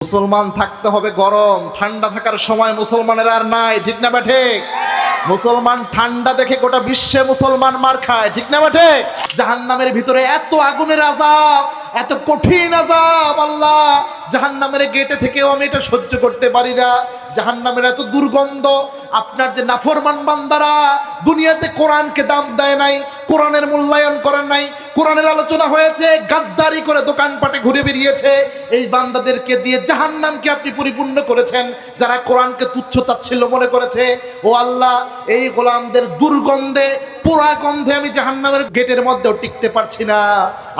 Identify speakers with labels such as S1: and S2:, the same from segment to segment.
S1: মুসলমান থাকতে হবে গরম, ঠান্ডা থাকার সময় মুসলমানের আর নাই, ঠিক না বা ঠিক? মুসলমান ঠান্ডা দেখে গোটা বিশ্বে মুসলমান মার খায়, ঠিক না বা ঠিক? জাহান্নামের ভিতরে এত আগুনের আযাব, এত কঠিন আযাব, আল্লাহ জাহান্নামের গেটে থেকেও আমি এটা সহ্য করতে পারি না। জাহান্নামের এত দুর্গন্ধ। আপনার যে নাফরমান বান্দারা দুনিয়াতে কোরআনকে দাম দেয় নাই, কোরআনের মূল্যায়ন করেন নাই, কোরআনের আলোচনা হয়েছে, গাদ্দারি করে দোকানপাটে ঘুরে বেরিয়েছে, এই বান্দাদেরকে দিয়ে জাহান্নামকে আপনি পরিপূর্ণ করেছেন। যারা কোরআনকে তুচ্ছ তাচ্ছিল্য মনে করেছে, ও আল্লাহ এই গোলামদের দুর্গন্ধে, পোড়া গন্ধে আমি জাহান্নামের গেটের মধ্যেও টিকতে পারছি না।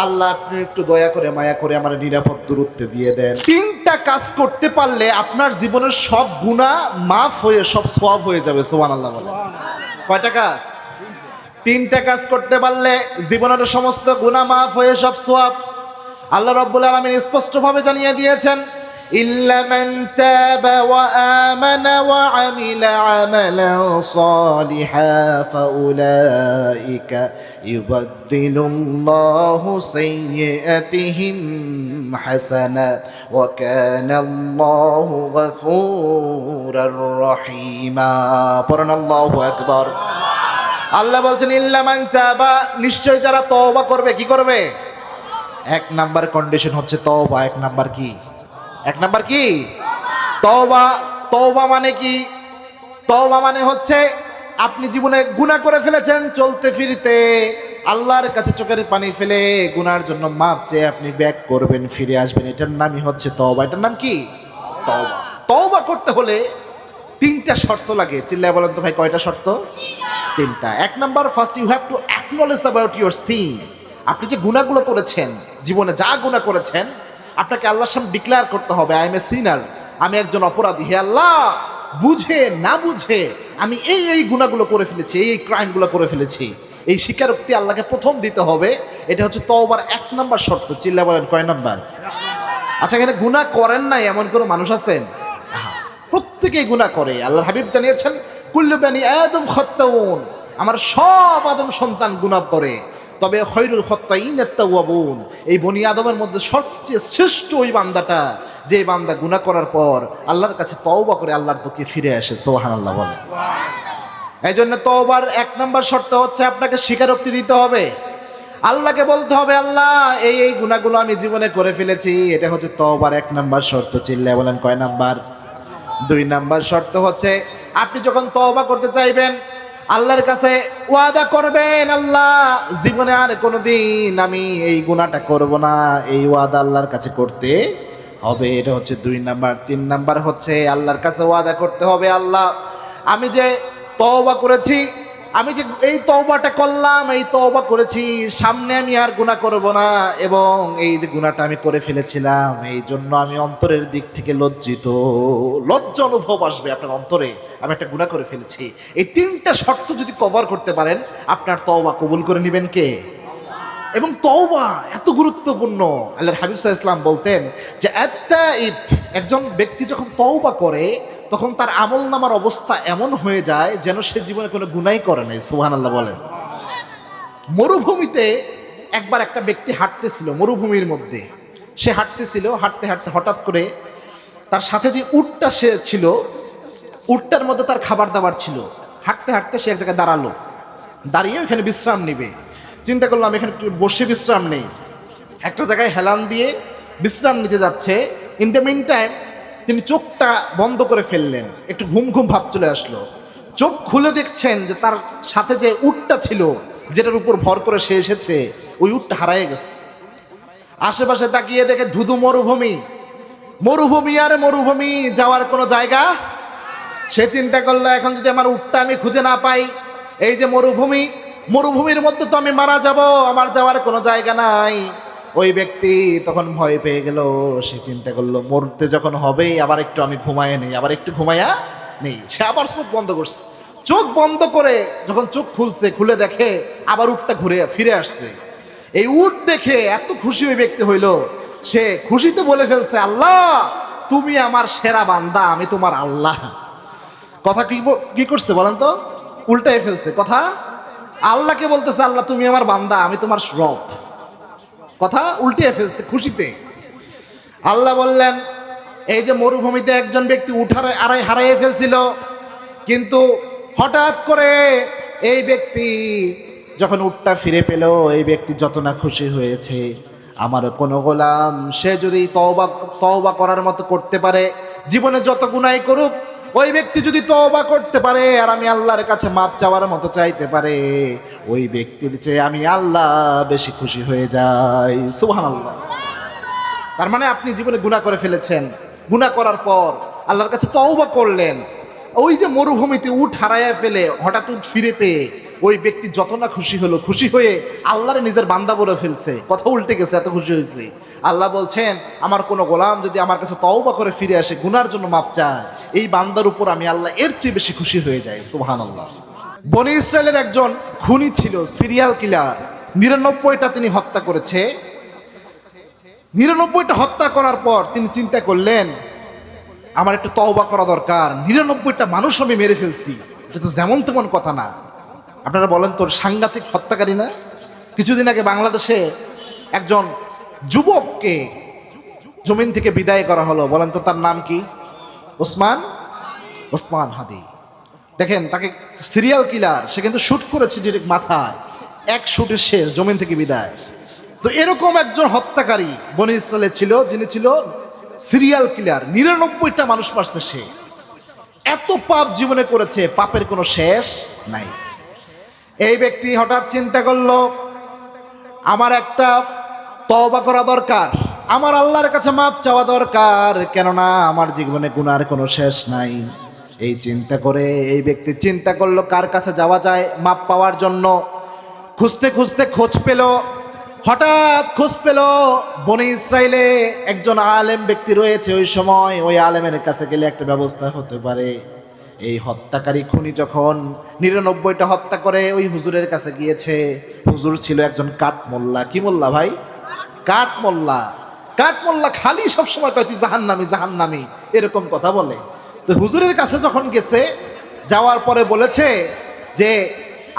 S1: আল্লাহ আপনি একটু দয়া করে মায়া করে আমার নিরাপদ দূরত্বে দিয়ে দেন। তিনটা কাজ করতে পারলে আপনার জীবনের সব গুনাহ মাফ হয়ে সব সওয়াব হয়ে যাবে। সুবহানাল্লাহ বলেন। কয়টা কাজ? তিনটা কাজ করতে পারলে জীবনের সমস্ত গুনাহ মাফ হয়ে সব সওয়াব। আল্লাহ রাব্বুল আলামিন স্পষ্টভাবে জানিয়ে দিয়েছেন, ইল্লা মান তাবা ওয়া আমানা ওয়া আমিলা আমালান সালিহা ফাউলাইকা ইউবাদদিলুল্লাহু সাইয়্যাতিহিম হাসানা ওয়া কানাল্লাহু গফুরার রহিমা। পড়েন আল্লাহু আকবার। আল্লাহ বলছেন ইল্লা মান তাবা, নিশ্চয় যারা তওবা করবে। কি করবে? এক নাম্বার কন্ডিশন হচ্ছে তওবা। এক নাম্বার কি? তওবা। তওবা মানে কি? তওবা মানে হচ্ছে আপনি জীবনে গুনাহ করে ফেলেছেন, চলতে ফিরতে আল্লাহর কাছে চোখের পানি ফেলে গুনার জন্য মাপ চেয়ে আপনি ব্যাক করবেন, ফিরে আসবেন। এটার নামই হচ্ছে তওবা। এটার নাম কি? তওবা। তওবা করতে হলে তিনটা শর্ত লাগে। চিল্লায় বলেন তো ভাই, কয়টা শর্ত? তিনটা। এক number, first you have to acknowledge about your sin. আপনি যে গুনাহগুলো করেছেন, জীবনে যা গুনাহ করেছেন, আপনাকে আল্লাহর সামনে ডিক্লেয়ার করতে হবে, আই এম এ সিনার, আমি একজন অপরাধী। হে আল্লাহ, বুঝে না বুঝে আমি এই গুনাহগুলো করে ফেলেছি, এই ক্রাইমগুলো করে ফেলেছি। এই স্বীকারোক্তি আল্লাহকে প্রথম দিতে হবে। এটা হচ্ছে তওবার এক নাম্বার শর্ত। চিল্লা বলেন কয় নাম্বার? আচ্ছা, এখানে গুনাহ করেন নাই এমন কোনো মানুষ আছেন? প্রত্যেকেই গুনাহ করে। আল্লাহর হাবিব জানিয়েছেন, কুল্লু বানি আদম খাত্তাউন, আমার সব আদম সন্তান গুনাহ করে, তবে খৈরুল খাত্তাইনাত তাওয়াবুন, এই বনি আদমের মধ্যে সবচেয়ে শ্রেষ্ঠ ওই বান্দাটা যে বান্দা গুনাহ করার পর আল্লাহর কাছে তওবা করে আল্লাহর দিকে ফিরে আসে। সুবহানাল্লাহ বলে। এই জন্য তওবার এক নাম্বার শর্ত হচ্ছে আপনাকে স্বীকারোক্তি দিতে হবে। আল্লাহকে বলতে হবে, আল্লাহ এই গুনাহগুলো আমি জীবনে করে ফেলেছি। এটা হচ্ছে তওবার এক নাম্বার শর্ত। চিল্লায় বলেন কয় নাম্বার? দুই নাম্বার শর্ত হচ্ছে আপনি যখন তওবা করতে চাইবেন আল্লাহর কাছে ওয়াদা করবেন, আল্লাহ জীবনে আর কোনোদিন আমি এই গুনাহটা করব না। এই ওয়াদা আল্লাহর কাছে করতে হবে। এটা হচ্ছে দুই নাম্বার। তিন নাম্বার হচ্ছে আল্লাহর কাছে ওয়াদা করতে হবে, আল্লাহ আমি যে তওবা করেছি, আমি যে এই তওবাটা করলাম, এই তওবা করেছি, সামনে আমি আর গুনাহ করব না, এবং এই যে গুনাহটা আমি করে ফেলেছিলাম এই জন্য আমি অন্তরের দিক থেকে লজ্জিত। লজ্জা অনুভব আসবে আপনার অন্তরে, আমি একটা গুনাহ করে ফেলেছি। এই তিনটা শর্ত যদি কভার করতে পারেন, আপনার তওবা কবুল করে নেবেন কে? এবং তওবা এত গুরুত্বপূর্ণ। আল্লাহর হাবিব সাল্লাল্লাহু আলাইহি ওয়াসাল্লাম বলতেন যে আত-তাইব, একজন ব্যক্তি যখন তওবা করে তখন তার আমলনামার অবস্থা এমন হয়ে যায় যেন সে জীবনে কোনো গুনাহই করে নাই। সুবহানাল্লাহ বলেন। মরুভূমিতে একবার একটা ব্যক্তি হাঁটতেছিল, মরুভূমির মধ্যে সে হাঁটতেছিল, হাঁটতে হাঁটতে হঠাৎ করে তার সাথে যে উটটা সে ছিল, উটটার মধ্যে তার খাবার দাবার ছিল। হাঁটতে হাঁটতে সে এক জায়গায় দাঁড়ালো, দাঁড়িয়ে ওখানে বিশ্রাম নিবে। চিন্তা করলাম এখানে একটু বসে বিশ্রাম নেই, একটা জায়গায় হেলান দিয়ে বিশ্রাম নিতে যাচ্ছে। ইন দ্য মিন টাইম তিনি চোখটা বন্ধ করে ফেললেন, একটু ঘুম ঘুম ভাব চলে আসলো। চোখ খুলে দেখছেন যে তার সাথে যে উটটা ছিল, যেটার উপর ভর করে সে এসেছে, ওই উটটা হারায় গেছে। আশেপাশে তাকিয়ে দেখে ধুধু মরুভূমি, মরুভূমি আর মরুভূমি, যাওয়ার কোনো জায়গা। সে চিন্তা করলো এখন যদি আমার উটটা আমি খুঁজে না পাই, এই যে মরুভূমি, মরুভূমির মধ্যে তো আমি মারা যাব, আমার যাওয়ার কোনো জায়গা নাই। ওই ব্যক্তি তখন ভয় পেয়ে গেল। সে চিন্তা করলো মরতে যখন হবেই আবার একটু আমি ঘুমায় নেই, আবার একটু ঘুমাইয়া নেই। সে আবার চোখ বন্ধ করছে। চোখ বন্ধ করে যখন চোখ খুলছে, খুলে দেখে আবার উটটা ঘুরে ফিরে আসছে। এই উট দেখে এত খুশি ওই ব্যক্তি হইল, সে খুশিতে বলে ফেলছে, আল্লাহ তুমি আমার সেরা বান্দা, আমি তোমার আল্লাহ। কথা কি করছে বলেন তো? উল্টাই ফেলছে কথা। আল্লাহকে বলতেছে, আল্লাহ তুমি আমার বান্দা, আমি তোমার রব। কথা উল্টিয়ে ফেলছে খুশিতে। আল্লাহ বললেন, এই যে মরুভূমিতে একজন ব্যক্তি হারিয়ে ফেলছিল, কিন্তু হঠাৎ করে এই ব্যক্তি যখন উটটা ফিরে পেল, এই ব্যক্তি যত না খুশি হয়েছে। আমার কোনো গোলাম সে যদি তওবা করার মতো করতে পারে, জীবনে যত গুনাহ করুক, ওই ব্যক্তি যদি তওবা করতে পারে আর আমি আল্লাহর কাছে মাপ চাওয়ার মতো চাইতে পারে, ওই ব্যক্তির চেয়ে আমি আল্লাহ বেশি খুশি হয়ে যাই। সুবহানাল্লাহ। তার মানে আপনি জীবনে গুনাহ করে ফেলেছেন, গুনাহ করার পর আল্লাহর কাছে তওবা করলেন, ওই যে মরুভূমিতে উট হারাইয়া ফেলে হঠাৎ উট ফিরে পেয়ে ওই ব্যক্তি যত না খুশি হলো, খুশি হয়ে আল্লাহর নিজের বান্দা বলে ফেলছে, কথা উল্টে গেছে, এত খুশি হয়েছে। আল্লাহ বলছেন আমার কোনো গোলাম যদি আমার কাছে তওবা করে ফিরে আসে, গুনার জন্য মাপ চায়, এই বান্দার উপর আমি আল্লাহ এর চেয়ে বেশি খুশি হয়ে যাই। সুবহানাল্লাহ। বনি ইসরায়েলের একজন খুনি ছিল, সিরিয়াল কিলার। ৯৯টা তিনি হত্যা করেছে। ৯৯টা হত্যা করার পর তিনি চিন্তা করলেন আমার একটু তওবা করা দরকার, ৯৯টা মানুষ আমি মেরে ফেলছি, এটা তো যেমন তেমন কথা না। আপনারা বলেন তোর সাংঘাতিক হত্যাকারী না? কিছুদিন আগে বাংলাদেশে একজন যুবককে জমিন থেকে বিদায় করা হলো, বলেন তো তার নাম কি? ওসমান হাদি। দেখেন, তাকে সিরিয়াল কিলার, সে কিন্তু শুট করেছে ডিরেক্ট মাথায়, এক শুটে শেষ, জমিন থেকে বিদায়। তো এরকম একজন হত্যাকারী বনি ইসরায়েলে ছিল, যিনি ছিল সিরিয়াল কিলার, ৯৯টা মানুষ মারছে সে। এত পাপ জীবনে করেছে, পাপের কোনো শেষ নাই। এই ব্যক্তি হঠাৎ চিন্তা করলো আমার একটা তওবা করা দরকার, আমার আল্লাহর কাছে মাপ চাওয়া দরকার, কেননা আমার জীবনে গুনার কোনো শেষ নাই। এই চিন্তা করে এই ব্যক্তি চিন্তা করলো কার কাছে যাওয়া যায় মাপ পাওয়ার জন্য। খুঁজতে খুঁজতে খোঁজ পেল, হঠাৎ খোঁজ পেল বনি ইসরায়েলে একজন আলেম ব্যক্তি রয়েছে ওই সময়, ওই আলেমের কাছে গেলে একটা ব্যবস্থা হতে পারে। এই হত্যাকারী খুনি যখন ৯৯টা হত্যা করে ওই হুজুরের কাছে গিয়েছে, হুজুর ছিল একজন কাঠমোল্লা। কি মোল্লা ভাই? কাঠমোল্লা। কাঠমোল্লা খালি সবসময় কয় তুই জাহান্নামী জাহান্নামী, এরকম কথা বলে। তো হুজুরের কাছে যখন গেছে, যাওয়ার পরে বলেছে যে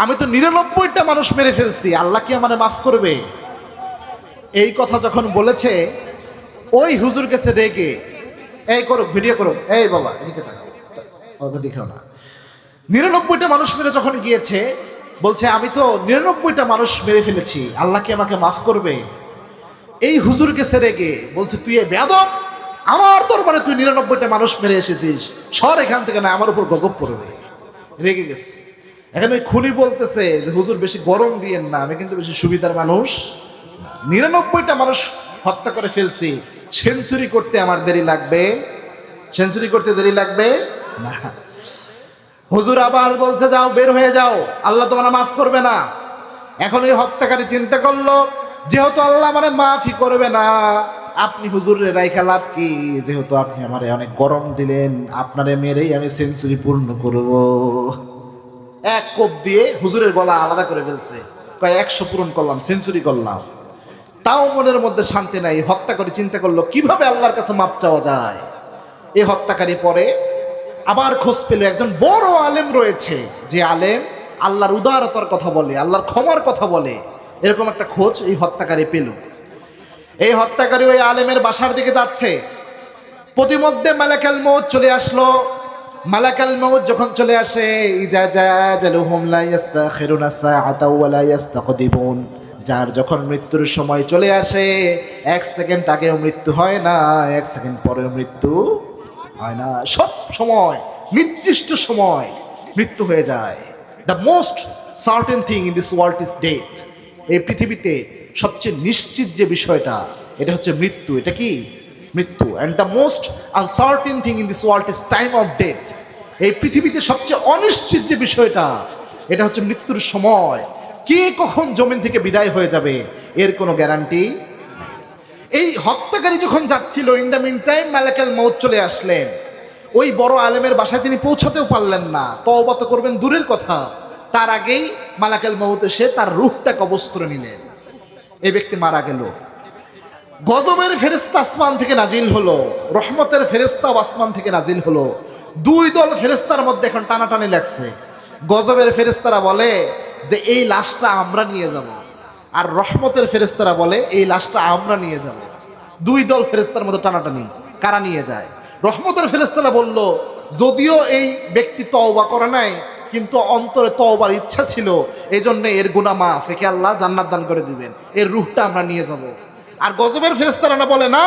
S1: আমি তো ৯৯টা মানুষ মেরে ফেলছি, আল্লাহ কি আমারে মাফ করবে? এই কথা যখন বলেছে, ওই হুজুর গেছে রেগে, এই করুক, ভিডিও করুক, এই বাবা এদিকে তাকাও, ওকে দেখাও না। ৯৯টা মানুষ মেরে যখন গিয়েছে, বলছে আমি তো ৯৯টা মানুষ মেরে ফেলেছি, আল্লাহ কি আমাকে মাফ করবে? এই হুজুর গেছে রেগে, বলছে তুই এ বেয়াদব, আমার দরবারে তুই ৯৯টা মানুষ মেরে এসেছিস, সর এখান থেকে, না আমার উপর গজব পড়বে। রেগে গেছে। এখন ওই খুনি বলতেছে যে হুজুর বেশি গরম দিয়েন না, আমি কিন্তু বেশি সুবিধার মানুষ। ৯৯টা মানুষ হত্যা করে ফেলছি, সেঞ্চুরি করতে আমার দেরি লাগবে? সেঞ্চুরি করতে দেরি লাগবে না। হুজুর আবার বলছে যাও, বের হয়ে যাও, আল্লাহ তোমার মাফ করবে না। এখন ওই হত্যাকারী চিন্তা করলো যেহেতু আল্লাহ মানে মাফই করবে না, আপনি হুজুরের রাইখা লাভ কি, যেহেতু আপনি আমারে অনেক গরম দিলেন, আপনারে মেরেই আমি সেঞ্চুরি পূর্ণ করব। এক কোপ দিয়ে হুজুরের গলা আলাদা করে ফেলছে, কয় ১০০ পূরণ করলাম, সেঞ্চুরি করলাম। তাও মনের মধ্যে শান্তি নাই। হত্যা করে চিন্তা করলো কিভাবে আল্লাহর কাছে মাপ চাওয়া যায়। এই হত্যাকারী পরে আবার খোঁজ পেল একজন বড় আলেম রয়েছে, যে আলেম আল্লাহর উদারতার কথা বলে, আল্লাহর ক্ষমার কথা বলে, এরকম একটা খোঁজ এই হত্যাকারী পেল। এই হত্যাকারী ওই আলেমের বাসার দিকে যাচ্ছে, প্রতিমধ্যে মালাকুল মউত চলে আসলো। মালাকুল মউত যখন চলে আসে, ইজা জালুহুম লা ইস্তাখিরুনা সাআতা ওয়া লা ইস্তাকদিমুন, যার যখন মৃত্যুর সময় চলে আসে, ১ সেকেন্ড আগেও মৃত্যু হয় না, ১ সেকেন্ড পরেও মৃত্যু হয় না, সব সময় নির্দিষ্ট সময় মৃত্যু হয়ে যায়। The most certain thing in this world is death. এই পৃথিবীতে সবচেয়ে নিশ্চিত যে বিষয়টা, এটা হচ্ছে মৃত্যু। এটা কি? মৃত্যু। And the most uncertain thing in this world is time of death. এই পৃথিবীতে সবচেয়ে অনিশ্চিত যে বিষয়টা, এটা হচ্ছে মৃত্যুর সময়। কে কখন জমিন থেকে বিদায় হয়ে যাবে এর কোনো গ্যারান্টি। এই হত্যাকারী যখন যাচ্ছিল, ইন দ্য মিন টাইম মালাকুল মউত চলে আসলেন। ওই বড় আলেমের বাসায় তিনি পৌঁছাতেও পারলেন না, তওবা তো করবেন দূরের কথা, তার আগেই মালাকুল মউত এসে তার রূহটা কবজ করে নিলেন। এই ব্যক্তি মারা গেল। গজবের ফেরেশতা আসমান থেকে নাজিল হলো, রহমতের ফেরেশতা আসমান থেকে নাজিল হলো। দুই দল ফেরেশতার মধ্যে এখন টানাটানি লাগছে। গজবের ফেরেশতারা বলে যে এই লাশটা আমরা নিয়ে যাব, আর রহমতের ফেরেশতারা বলে এই লাশটা আমরা নিয়ে যাব। দুই দল ফেরেশতার মধ্যে টানাটানি, কারা নিয়ে যায়। রহমতের ফেরেশতারা বলল, যদিও এই ব্যক্তি তওবা করে নাই, কিন্তু অন্তরে তওবার ইচ্ছা ছিল, এই জন্য এর গুনাহ মাফ, একে আল্লাহ জান্নাত দান করে দিবেন, এর রূহটা আমরা নিয়ে যাব। আর গজবের ফেরেশতারা না বলে, না,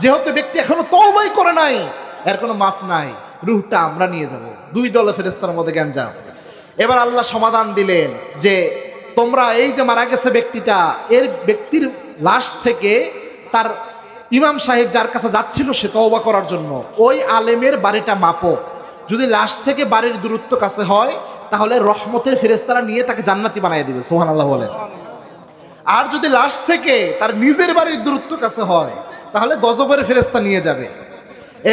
S1: যেহেতু ব্যক্তি এখনো তওবাই করে নাই, এর কোনো মাফ নাই, রূহটা আমরা নিয়ে যাব। দুই দলে ফেরেশতার মধ্যে গ্যাঞ্জাম। এবার আল্লাহ সমাধান দিলেন যে তোমরা এই যে মারা গেছে ব্যক্তিটা, এর ব্যক্তির লাশ থেকে তার ইমাম সাহেব যার কাছে যাচ্ছিল সে তওবা করার জন্য, ওই আলেমের বাড়িটা মাপো। যদি লাশ থেকে বাড়ির দূরত্ব কাছে হয়, তাহলে রহমতের ফেরেশতারা নিয়ে তাকে জান্নাতি বানিয়ে দিবে, সুবহানাল্লাহ বলেন। আর যদি লাশ থেকে তার নিজের বাড়ির দূরত্ব কাছে হয়, তাহলে গজবের ফেরেশতা নিয়ে যাবে।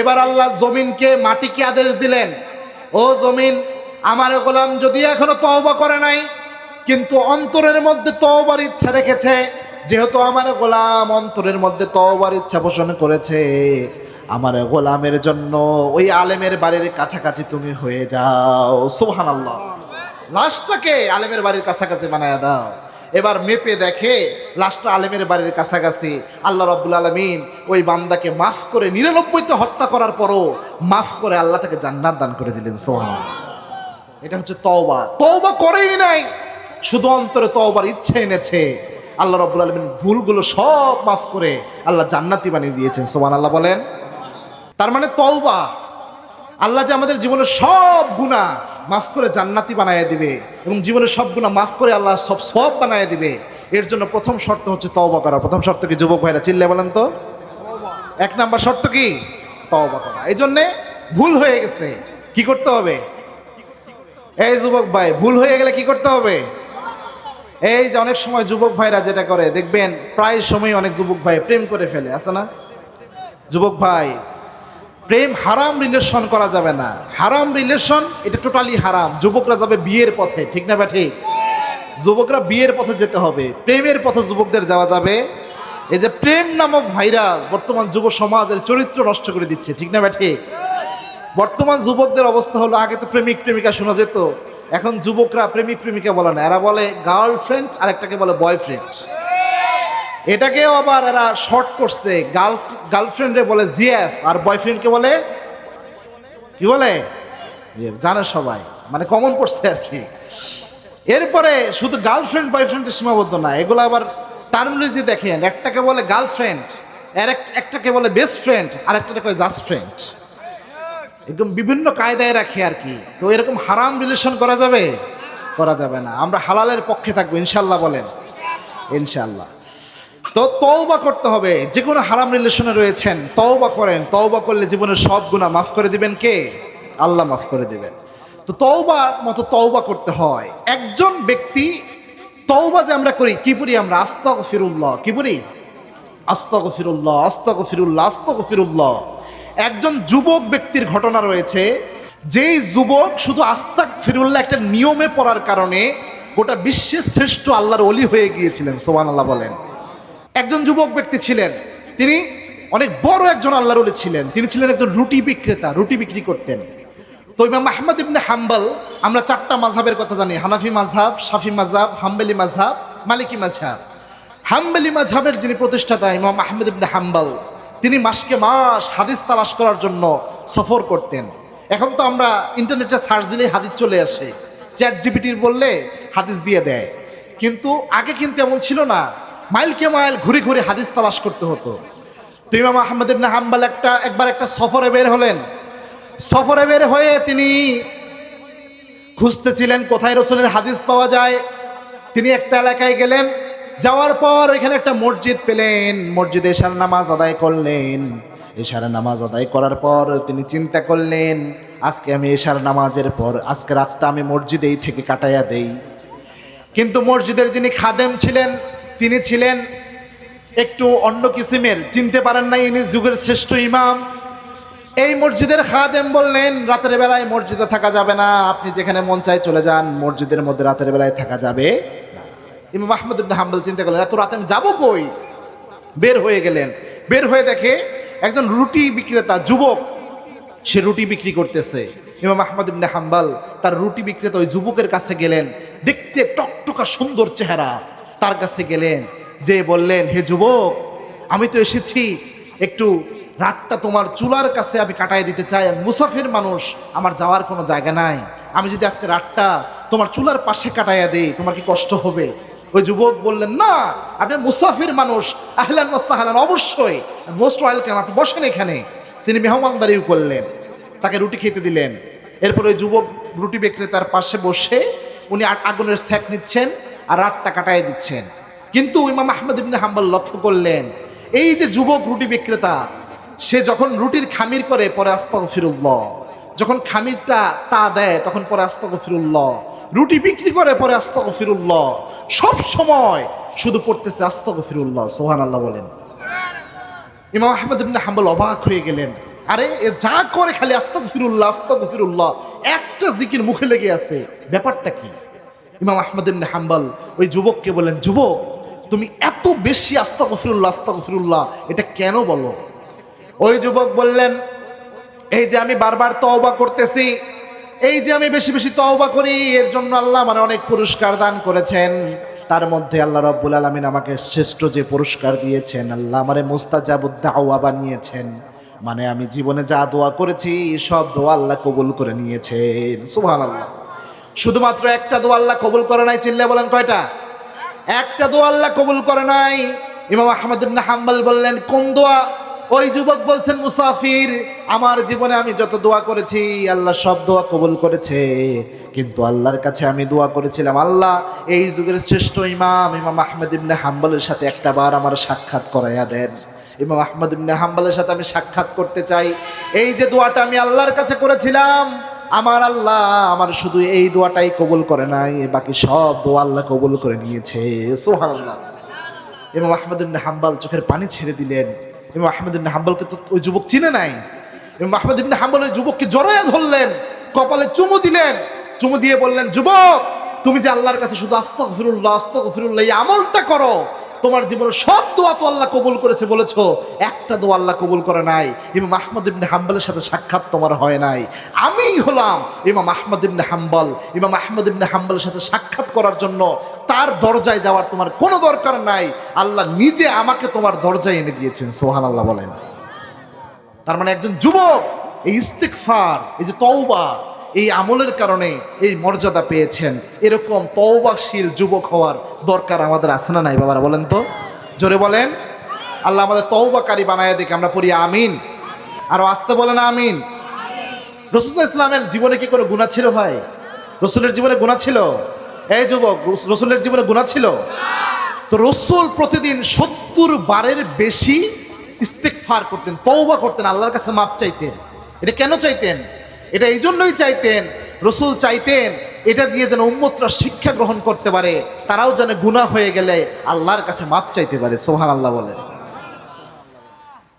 S1: এবার আল্লাহ জমিনকে, মাটিকে আদেশ দিলেন, ও জমিন, আমার গোলাম যদি এখনো তওবা করে নাই, কিন্তু অন্তরের মধ্যে তওবার ইচ্ছা রেখেছে, যেহেতু আমার গোলাম অন্তরের মধ্যে তওবার ইচ্ছা পোষণ করেছে, আমার গোলামের জন্য ওই আলেমের বাড়ির কাছাকাছি তুমি হয়ে যাও, সুবহানাল্লাহ। লাশটাকে আলেমের বাড়ির কাছাকাছি বানায় দাও। এবার মেপে দেখে লাশটা আলেমের বাড়ির কাছাকাছি। আল্লাহ রাব্বুল আলামিন ওই বান্দাকে মাফ করে, 99তে হত্যা করার পরও মাফ করে আল্লাহ তাকে জান্নাত দান করে দিলেন, সুবহানাল্লাহ। এটা হচ্ছে তওবা। তওবা করেই নাই, শুধু অন্তরে তওবার ইচ্ছে এনেছে, আল্লাহ রাব্বুল আলামিন ভুলগুলো সব মাফ করে আল্লাহ জান্নাতি বানিয়ে দিয়েছেন, সুবহানাল্লাহ বলেন। তার মানে তওবা, আল্লাহ যে আমাদের জীবনের সব গুনাহ মাফ করে জান্নাতি বানায় দিবে, এবং জীবনের সব গুনাহ মাফ করে আল্লাহ সব বানায় দিবে, এর জন্য প্রথম শর্ত হচ্ছে তওবা করা। প্রথম শর্ত কি যুবক ভাইরা, চিল্লে বলেন তো? 1 নাম্বার শর্ত কি? তওবা করা। এই জন্যে ভুল হয়ে গেছে, কি করতে হবে? এই যুবক ভাই, ভুল হয়ে গেলে কি করতে হবে? এই যে অনেক সময় যুবক ভাইরা যেটা করে, দেখবেন প্রায় সময় অনেক যুবক ভাই প্রেম করে ফেলে, আছে না? যুবক ভাই, প্রেম হারাম রিলেশন করা যাবে না। হারাম রিলেশন এটা টোটালি হারাম। যুবকরা যাবে বিয়ের পথে, ঠিক না ঠিক? যুবকরা বিয়ের পথে যেতে হবে, প্রেমের পথে যুবকদের যাওয়া যাবে। এই যে প্রেম নামক ভাইরাস বর্তমান যুব সমাজের চরিত্র নষ্ট করে দিচ্ছে, ঠিক না ঠিক? বর্তমান যুবকদের অবস্থা হলো, আগে তো প্রেমিক প্রেমিকা শোনা যেত, এখন যুবকরা প্রেমিক প্রেমিকা বলে না, এরা বলে গার্লফ্রেন্ড, আর একটাকে বলে বয়ফ্রেন্ড। এটাকেও আবার এরা শর্ট করছে, গার্লফ্রেন্ডে বলে জিএফ, আর বয়ফ্রেন্ডকে বলে কি বলে, জানে সবাই, মানে কমন পড়ছে আর কি। এরপরে শুধু গার্লফ্রেন্ড বয়ফ্রেন্ডে সীমাবদ্ধ না, এগুলো আবার টার্মিনোলজি দেখেন, একটাকে বলে গার্লফ্রেন্ড, আর একটাকে বলে বেস্ট ফ্রেন্ড, আর একটাকে বলে জাস্ট ফ্রেন্ড। একদম বিভিন্ন কায়দায় রাখে আর কি। তো এরকম হারাম রিলেশন করা যাবে? করা যাবে না। আমরা হালালের পক্ষে থাকবো, ইনশাল্লাহ বলেন, ইনশাল্লাহ। তো তওবা করতে হবে। যে কোনো হারাম রিলেশনে রয়েছেন, তওবা করেন। তওবা করলে জীবনের সব গুনাহ মাফ করে দিবেন কে? আল্লাহ মাফ করে দিবেন। তো তওবা মতো তওবা করতে হয়। একজন ব্যক্তি তওবা যে আমরা করি, কি পড়ি আমরা? আস্তাগফিরুল্লাহ। কি পড়ি? আস্তাগফিরুল্লাহ, আস্তাগফিরুল্লাহ, আস্তাগফিরুল্লাহ। একজন যুবক ব্যক্তির ঘটনা রয়েছে, যেই যুবক শুধু আস্তাগফিরুল্লাহ একটা নিয়মে পড়ার কারণে গোটা বিশ্বের শ্রেষ্ঠ আল্লাহর ওলি হয়ে গিয়েছিলেন, সুবহানাল্লাহ বলেন। একজন যুবক ব্যক্তি ছিলেন, তিনি অনেক বড় একজন আল্লাহর ওলি ছিলেন। তিনি ছিলেন একজন রুটি বিক্রেতা, রুটি বিক্রি করতেন। তো ইমাম আহমদ ইবনে হাম্বল, আমরা 4টা মাযহাবের কথা জানি, হানাফি মাযহাব, শাফি মাযহাব, হাম্বলি মাযহাব, মালিকি মাযহাব। হাম্বলি মাযহাবের যিনি প্রতিষ্ঠাতা ইমাম আহমদ ইবনে হাম্বল, তিনি মাসকে মাস হাদিস তালাশ করার জন্য সফর করতেন। এখন তো আমরা ইন্টারনেটে সার্চ দিলেই হাদিস চলে আসে, চ্যাট জিপিটির বললে হাদিস দিয়ে দেয়, কিন্তু আগে কিন্তু এমন ছিল না, মাইলকে মাইল ঘুরে ঘুরে হাদিস তালাশ করতে হতো। তো ইমাম আহমদ ইবনে হাম্বল একবার একটা সফরে বের হলেন। সফরে বের হয়ে তিনি খুঁজতেছিলেন কোথায় রাসূলের হাদিস পাওয়া যায়। তিনি একটা এলাকায় গেলেন, যাওয়ার পর এখানে একটা মসজিদ পেলেন, মসজিদে এশার নামাজ আদায় করলেন। এশার নামাজ আদায় করার পর তিনি চিন্তা করলেন, আজকে আমি এশার নামাজের পর আজকে রাতটা আমি মসজিদেই থেকে কাটাইয়া দেই। কিন্তু মসজিদের যিনি খাদেম ছিলেন, তিনি ছিলেন একটু অন্য কিসিমের, চিনতে পারেন না ইনি যুগের শ্রেষ্ঠ ইমাম। এই মসজিদের খাদেম বললেন, রাতের বেলায় মসজিদে থাকা যাবে না, আপনি যেখানে মন চায় চলে যান, মসজিদের মধ্যে রাতের বেলায় থাকা যাবে না। ইমাম আহমদ ইবনে হাম্বল চিন্তা করলেন, এত রাতে আমি যাবো কই? বের হয়ে গেলেন। বের হয়ে দেখে একজন রুটি বিক্রেতা যুবক, সে রুটি বিক্রি করতেছে। ইমাম আহমদ ইবনে হাম্বল তার রুটি বিক্রেতা ওই যুবকের কাছে গেলেন, দেখতে টকটকা সুন্দর চেহারা, তার কাছে গেলেন, যে বললেন, হে যুবক, আমি তো এসেছি একটু রাতটা তোমার চুলার কাছে আমি কাটাই দিতে চাই। আমি মুসাফির মানুষ, আমার যাওয়ার কোনো জায়গা নাই। আমি যদি আজকে রাতটা তোমার চুলার পাশে কাটাইয়া দিই, তোমার কি কষ্ট হবে? ওই যুবক বললেন, না, আপনি মুসাফির মানুষ, আহলান ওয়া সাহলান, অবশ্যই মোস্ট ওয়েলকাম, আপনি বসেন এখানে। তিনি মেহমানদারিও করলেন, তাকে রুটি খেতে দিলেন। এরপর ওই যুবক রুটি বিক্রেতার পাশে বসে উনি আগুনের সেক নিচ্ছেন আর রাতটা কাটাই দিচ্ছেন। কিন্তু ইমাম আহমদ ইবনে হাম্বল লক্ষ্য করলেন, এই যে যুবক রুটি বিক্রেতা, সে যখন রুটির খামির করে পরে আস্তাগফিরুল্লাহ, যখন খামিরটা তা দেয় তখন পরে আস্তাগফিরুল্লাহ, রুটি বিক্রি করে পরে আস্তাগফিরুল্লাহ, সব সময় শুধু পড়তেছে আস্তাগফিরুল্লাহ। সুবহানাল্লাহ বলেন। ইমাম আহমদ ইবনে হাম্বল অবাক হয়ে গেলেন, আরে এ যা করে খালি আস্তাগফিরুল্লাহ আস্তাগফিরুল্লাহ, একটা জিকির মুখে লেগে আছে, ব্যাপারটা কি? ইমাম আহমদ ইবনে হাম্বল ওই যুবককে বলেন, যুবক, তুমি এত বেশি আস্তাগফিরুল্লাহ আস্তাগফিরুল্লাহ এটা কেন বলো? ওই যুবক বললেন, এই যে আমি বারবার তওবা করতেছি, এই যে আমি বেশি বেশি তওবা করি, এর জন্য আল্লাহ আমার অনেক পুরস্কার দান করেছেন। তার মধ্যে আল্লাহ রাব্বুল আলামিন আমাকে শ্রেষ্ঠ যে পুরস্কার দিয়েছেন, আল্লাহ আমারে মুস্তাজাবুদ দাওয়া বানিয়েছেন। মানে আমি জীবনে যা দোয়া করেছি সব দোয়া আল্লাহ কবুল করে নিয়েছেন। সুবহানাল্লাহ। শুধুমাত্র একটা দোয়া আল্লাহ কবুল করে নাই, চিল্লা বলেন কয়টা? একটা দোয়া আল্লাহ কবুল করে নাই। ইমাম আহমদ ইবনে হাম্বল বললেন, কোন দোয়া? ওই যুবক বলছেন, মুসাফির, আমার জীবনে আমি যত দোয়া করেছি আল্লাহ সব দোয়া কবুল করেছে, কিন্তু আল্লাহর কাছে আমি দোয়া করেছিলাম, আল্লাহ এই যুগের শ্রেষ্ঠ ইমাম আহমদ ইবনে হাম্বলের সাথে একটা বার আমার সাক্ষাৎ করাইয়া দেন। ইমাম আহমদ ইবনে হাম্বলের সাথে আমি সাক্ষাৎ করতে চাই। এই যে দোয়াটা আমি আল্লাহর কাছে করেছিলাম, আমার আল্লাহ আমার শুধু এই দোয়াটাই কবুল করে নাই, বাকি সব দোয়া আল্লাহ কবুল করে নিয়েছে। সুবহানাল্লাহ। ইমাম আহমদ ইবনে হাম্বল চোখের পানি ছেড়ে দিলেন। ইমাম আহমদ ইবনে হাম্বলকে তো ওই যুবক চিনে নাই। ইমাম আহমদ ইবনে হাম্বল ওই যুবককে জড়াইয়া ধরলেন, কপালে চুমু দিলেন, চুমু দিয়ে বললেন, যুবক, তুমি যে আল্লাহর কাছে শুধু আস্তাগফিরুল্লাহ আস্তাগফিরুল্লাহ এই আমলটা করো, তোমার জীবনের সব দোয়া তো আল্লাহ কবুল করেছে বলেছো, একটা দোয়া আল্লাহ কবুল করে নাই। ইমাম আহমদ ইবনে হাম্বলের সাথে সাক্ষাৎ তোমার হয় নাই। আমি হলাম ইমাম আহমদ ইবনে হাম্বল। ইমাম আহমদ ইবনে হাম্বলের সাথে সাক্ষাৎ করার জন্য তার দরজায় যাওয়ার তোমার কোনো দরকার নাই, আল্লাহ নিজে আমাকে তোমার দরজায় এনে দিয়েছেন। সুবহানাল্লাহ বলেন। তার মানে একজন যুবক এই ইস্তিগফার, এই যে তওবা, এই আমলের কারণে এই মর্যাদা পেয়েছেন। এরকম তওবাশীল যুবক হওয়ার দরকার আমাদের আছে না নাই বাবারা? বলেন তো, জোরে বলেন। আল্লাহ আমাদের তওবাকারী বানায় দেখে আমরা পড়ি আমিন। আরো আসতে বলেন আমিন। রাসূল ইসলামের জীবনে কি কোনো গুনাহ ছিল ভাই? রাসূলের জীবনে গুনাহ ছিল? এই যুবক, রাসূলের জীবনে গুনাহ ছিল? তো রাসূল প্রতিদিন 70 বারের বেশি ইস্তিগফার করতেন, তওবা করতেন, আল্লাহর কাছে মাপ চাইতেন। এটা কেন চাইতেন? এটা এই জন্যই চাইতেন, রাসূল চাইতেন এটা দিয়ে যেন উম্মতরা শিক্ষা গ্রহণ করতে পারে, তারাও যেন গুনাহ হয়ে গেলে আল্লাহর কাছে মাপ চাইতে পারে। সুবহানাল্লাহ বলেন।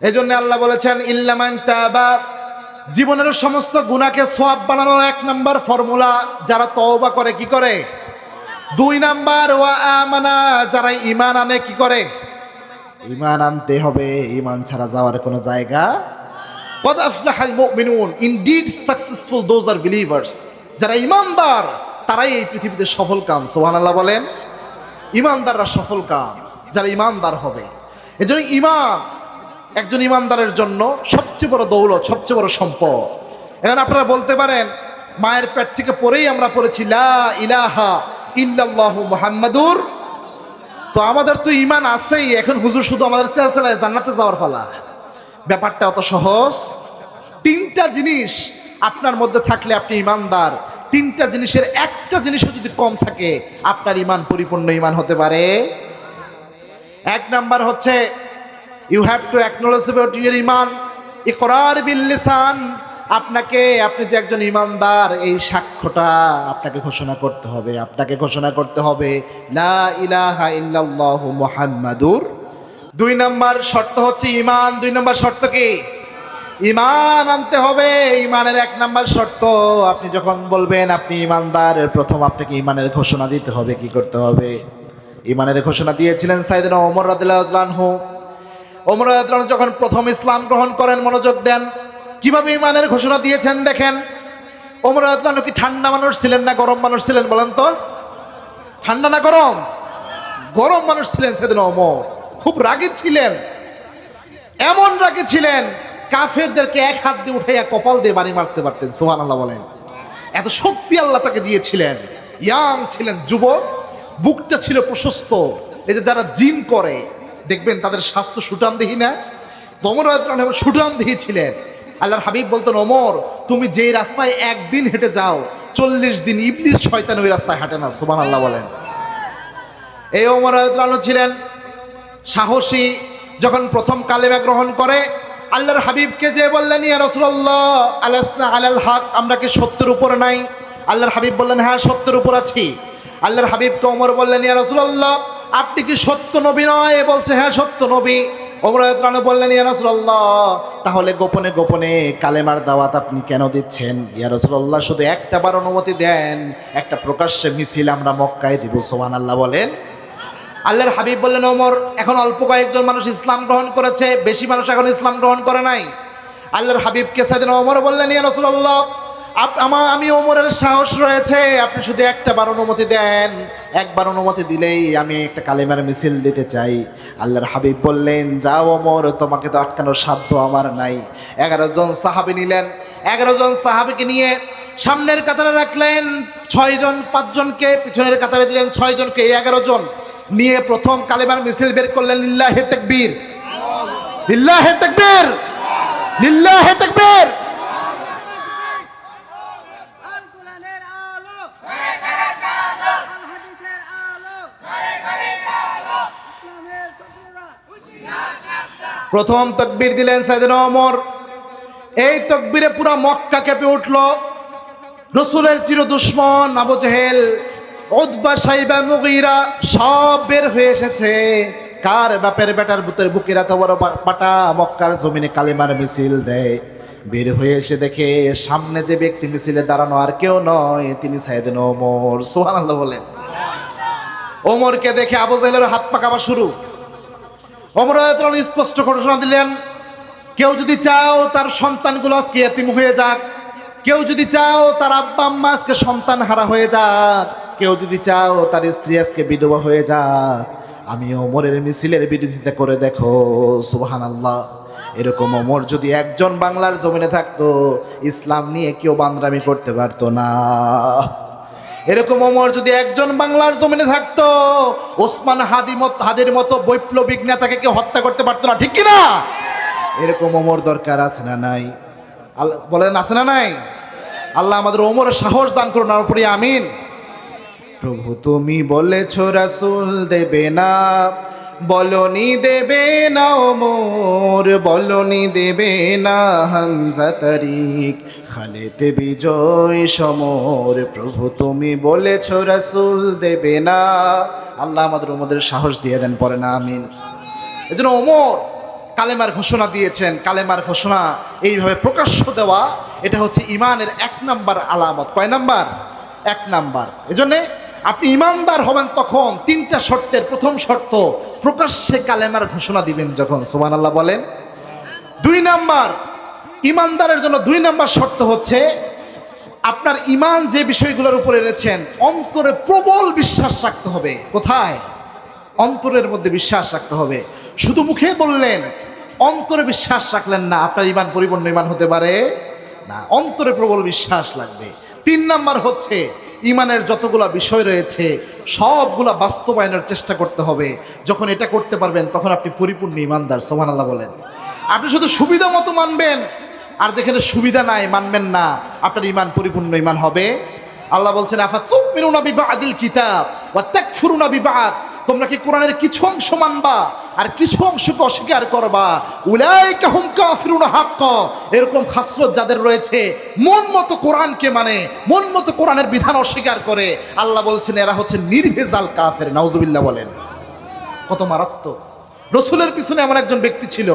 S1: এই জন্য আল্লাহ বলেছেন, ইল্লা মান তাবা, জীবনের সমস্ত গুনাহকে সওয়াব বানানোর 1 নাম্বার ফর্মুলা যারা তওবা করে কি করে? 2 নাম্বার ওয়া আমানা, যারা ঈমান আনে কি করে? ঈমান আনতে হবে, ঈমান ছাড়া যাওয়ার কোনো জায়গা। কদ আফলাহাল মুমিনুন, indeed successful those are believers, যারা ঈমানদার তারাই এই পৃথিবীতে সফল কাম। সুবহানাল্লাহ বলেন। ঈমানদাররা সফল কাম, যারা ঈমানদার হবে। এজন্য ঈমান একজন ঈমানদারের জন্য সবচেয়ে বড় দৌলত, সবচেয়ে বড় সম্পদ। এখন আপনারা বলতে পারেন, মায়ের পেট থেকে পরেই আমরা পড়েছি লা ইলাহা ইল্লাল্লাহু মুহাম্মাদুর, তো আমাদের তো ঈমান আছেই, এখন হুজুর শুধু আমাদের সিলসিলায় জান্নাতে যাওয়ার পালা। ব্যাপারটা অত সহজ। 3টা জিনিস আপনার মধ্যে থাকলে আপনি ঈমানদার। 3টা জিনিসের একটা জিনিসও যদি কম থাকে আপনার ঈমান পরিপূর্ণ ঈমান হতে পারে। 1 নাম্বার হচ্ছে you have to acknowledge about your ঈমান, ইকরার বিল লিসান। আপনি যে একজন ঈমানদার এই সাক্ষ্যটা আপনাকে ঘোষণা করতে হবে, লা ইলাহা ইল্লাল্লাহু মুহাম্মাদুর। 2 নাম্বার শর্ত হচ্ছে ঈমান। 2 নাম্বার শর্ত কি? ঈমান আনতে হবে। ঈমানের 1 নাম্বার শর্ত, আপনি যখন বলবেন আপনি ঈমানদার, প্রথম আপনাকে ঈমানের ঘোষণা দিতে হবে। কি করতে হবে? ঈমানের ঘোষণা দিয়েছিলেন সাইয়েদনা ওমর রাদিয়াল্লাহু আনহু। ওমর রাদিয়াল্লাহু আনহু যখন প্রথম ইসলাম গ্রহণ করেন, মনোযোগ দেন কিভাবে ঈমানের ঘোষণা দিয়েছেন দেখেন। ওমর রাদিয়াল্লাহু আনহু কি ঠান্ডা মানুষ ছিলেন না গরম মানুষ ছিলেন বলেন তো? ঠান্ডা না গরম? গরম মানুষ ছিলেন সাইয়েদনা ওমর। খুব রাগী ছিলেন, এমন রাগী ছিলেন কাফেরদেরকে এক হাত দিয়ে উঠাইয়া কপাল দিয়ে বাড়ি মারতে পারতেন। সুবহানাল্লাহ বলেন। এত শক্তি আল্লাহ তাকে দিয়েছিলেন। ইয়াং ছিলেন, যুবক, বুকটা ছিল প্রশস্ত। এই যে যারা জিম করে দেখবেন তাদের স্বাস্থ্য সুঠামদেহী না, ওমর রাদিয়াল্লাহু আনহু সুঠামদেহী ছিলেন। আল্লাহর হাবিব বলতেন, ওমর তুমি যেই রাস্তায় একদিন হেঁটে যাও 40 দিন ইবলিস শয়তান ওই রাস্তায় হাঁটে না। সুবহানাল্লাহ বলেন। এই ওমর রাদিয়াল্লাহু আনহু ছিলেন সাহসী। যখন প্রথম কালেমা গ্রহণ করে আল্লাহর হাবিবকে যে বললেন, ইয়া রাসূলুল্লাহ আলাসনা আলাল হক, আমরা কি সত্যের উপরে নাই? আল্লাহর হাবিব বললেন, হ্যাঁ সত্যের উপর আছি। আল্লাহর হাবিবকে ওমর বললেন, ইয়া রাসূলুল্লাহ আপনি কি সত্য নবী নয়? বলছে হ্যাঁ সত্য নবী। ওমর রাদিয়াল্লাহু আনহু বললেন, ইয়া রাসূলুল্লাহ তাহলে গোপনে গোপনে কালেমার দাওয়াত আপনি কেন দিচ্ছেন? ইয়া রাসূলুল্লাহ শুধু একটা বার অনুমতি দেন, একটা প্রকাশ্যে মিছিল আমরা মক্কায় দিব। সুবহানাল্লাহ বলেন। আল্লাহর হাবিব বললেন, ওমর এখন অল্প কয়েকজন মানুষ ইসলাম গ্রহণ করেছে, বেশি মানুষ এখন ইসলাম গ্রহণ করে নাই। আল্লাহর হাবিবকে সাইয়েদনা ওমর বললেন, ইয়া রাসূলুল্লাহ আমি ওমরের সাহস রয়েছে, আপনি শুধু একটা বার অনুমতি দেন, একবার অনুমতি দিলেই আমি একটা কালেমার মিছিল দিতে চাই। আল্লাহর হাবিব বললেন, যাও ওমর, তোমাকে তো আটকানোর সাধ্য আমার নাই। 11 জন সাহাবী নিলেন। 11 জন সাহাবীকে নিয়ে সামনের কাতারে রাখলেন 6 জন, 5 জনকে পিছনের কাতারে দিলেন 6 জনকে। 11 জন নিয়ে প্রথম কালেমার মিছিল বের করলেন। লিল্লাহে তাকবীর, লিল্লাহে তাকবীর, লিল্লাহে তাকবীর। প্রথম তাকবীর দিলেন সাইয়েদনা ওমর। এই তাকবীরে পুরা মক্কা কেঁপে উঠল। রাসূলের চির দুশমন আবু জেহেল, উতবা, শাইবা, মুগীরা সব বের হয়ে এসেছে। কার বাপের বেটার ভূতের বুকের এত বড় পাটা মক্কার জমিনে কালেমার মিছিল দেয়। বের হয়ে এসে দেখে সামনে যে ব্যক্তি মিছিলে দাঁড়ানো আর কেউ নয়, তিনি সাইয়েদনা ওমর। সুবহানাল্লাহ বলেন। ওমরকে দেখে আবু জেহেলের হাত পা কাঁপা শুরু। ওমর রাদিয়াল্লাহু আনহু স্পষ্ট ঘোষণা দিলেন, কেউ যদি চাও তার সন্তানগুলো আজকে এতিম হয়ে যাক, কেউ যদি চাও তার আব্বা আম্মা আজকে সন্তান হারা হয়ে যাক, কেউ যদি চাও তার স্ত্রী আজকে বিধবা হয়ে যাক, আমি ওমরের মিছিলের বিরোধিতা করে দেখো। সুবহানাল্লাহ। এরকম ওমর যদি একজন বাংলার জমিনে থাকতো, ইসলাম নিয়ে কেউ বান্দরামি করতে পারতো না। এরকম ওমর যদি একজন বাংলার জমিনে থাকতো, ওসমান হাদির মতো বৈপ্লবিক নেতাকে কেউ হত্যা করতে পারতো না, ঠিক কিনা? এরকম ওমর দরকার আছে না নাই? আল্লাহ বলেন, আছে না নাই? আল্লাহ আমাদের ওমরের সাহস দান করুন, আর উপরে আমিন। প্রভু তুমি বলেছো রাসূল দেবে না, বলনি দেবে না ওমর, বলনি দেবে না হামজা তারিক, খালিদ বিজয় সমর। প্রভু তুমি বলেছো রাসূল দেবে না। আল্লাহ আমাদের ওমরের সাহস দিয়ে দেন, পরে না আমিন। এজন্য ওমর কালেমার ঘোষণা দিয়েছেন। কালেমার ঘোষণা এইভাবে প্রকাশ্য দেওয়া, এটা হচ্ছে ইমানের 1 নাম্বার আলামত। কয় নাম্বার? 1 নাম্বার। এজন্যে আপনি ইমানদার হবেন তখন 3টা শর্তের প্রথম শর্ত, প্রকাশ্যে কালেমার ঘোষণা দিবেন যখন। সুবহানাল্লাহ বলেন। 2 নাম্বার, ইমানদারের জন্য 2 নাম্বার শর্ত হচ্ছে আপনার ইমান যে বিষয়গুলোর উপরে এনেছেন অন্তরে প্রবল বিশ্বাস রাখতে হবে। কোথায়? অন্তরের মধ্যে বিশ্বাস রাখতে হবে। শুধু মুখে বললেন, অন্তরে বিশ্বাস রাখলেন না, আপনার ইমান পরিপূর্ণ ইমান হতে পারে না। অন্তরে প্রবল বিশ্বাস লাগবে। 3 নাম্বার হচ্ছে ইমানের যতগুলা বিষয় রয়েছে সবগুলা বাস্তবায়নের চেষ্টা করতে হবে। যখন এটা করতে পারবেন তখন আপনি পরিপূর্ণ ইমানদার। সুবহানাল্লাহ বলেন। আপনি শুধু সুবিধা মতো মানবেন, আর যেখানে সুবিধা নাই মানবেন না, আপনার ইমান পরিপূর্ণ ইমান হবে। আল্লাহ বলছেন, আফাতুমিনুনা বিবাদিল কিতাব ওয়া তাকফুরুনা বিবাদ, তোমরা কি কোরআনের কিছু অংশ মানবা আর কিছু অংশকে অস্বীকার করবা? উলাইকা হুম কাফিরুনা হাক্কা, এরকম খাসলত যাদের রয়েছে, মন মতো কোরআনকে মানে, মন মতো কোরআনের বিধান অস্বীকার করে, আল্লাহ বলছেন এরা হচ্ছে নির্ভেজাল কাফের। নাউজুবিল্লাহ বলেন। কত মারাত্মক! রাসূলের পিছনে এমন একজন ব্যক্তি ছিল,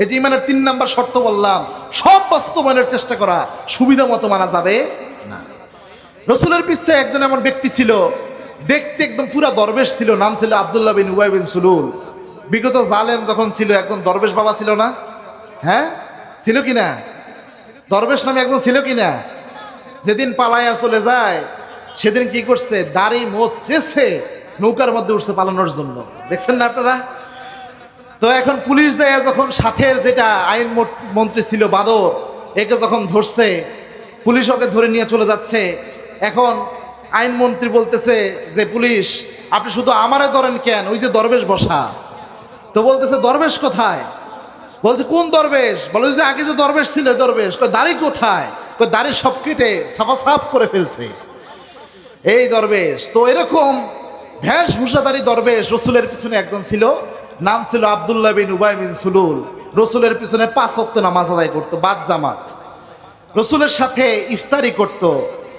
S1: এই যে ইমানের 3 নাম্বার শর্ত বললাম, সব বাস্তবায়নের চেষ্টা করা, সুবিধা মতো মানা যাবে না। রাসূলের পিছনে একজন এমন ব্যক্তি ছিল, দেখতে একদম পুরা দরবেশ ছিল, নাম ছিল আব্দুল্লাহ বিন উবাই বিন সুলুল। বিগত জালেম যখন ছিল একজন দরবেশ বাবা ছিল না? হ্যাঁ ছিল কিনা? দরবেশ নামে একজন ছিল কিনা? যেদিন পালাইয়া চলে যায় সেদিন কি করছে? দাড়ি মোচ চেয়েছে, নৌকার মধ্যে উঠছে পালানোর জন্য। দেখছেন না আপনারা? তো এখন পুলিশ যায় যখন সাথের যেটা আইন মন্ত্রী ছিল বাদর, একে যখন ধরছে, পুলিশ ওকে ধরে নিয়ে চলে যাচ্ছে। এখন আইনমন্ত্রী বলতেছে যে পুলিশ আপনি শুধু আমারে ধরেন কেন, ওই যে দরবেশ বসা। তো বলতেছে দরবেশ কোথায়? বলছে কোন দরবেশ? বলে যে আগে যে দরবেশ ছিল ওই দরবেশ। দাড়ি কোথায়? দাড়ি সব কেটে সাফা সাফ করে ফেলছে এই দরবেশ। তো এরকম ভেষভূষাধারী দরবেশ রসুলের পিছনে একজন ছিল, নাম ছিল আব্দুল্লাহ বিন উবাই বিন সুলুল। রসুলের পিছনে 5 ওয়াক্ত নামাজ আদায় করতো, বাদ জামাত। রসুলের সাথে ইফতারি করত।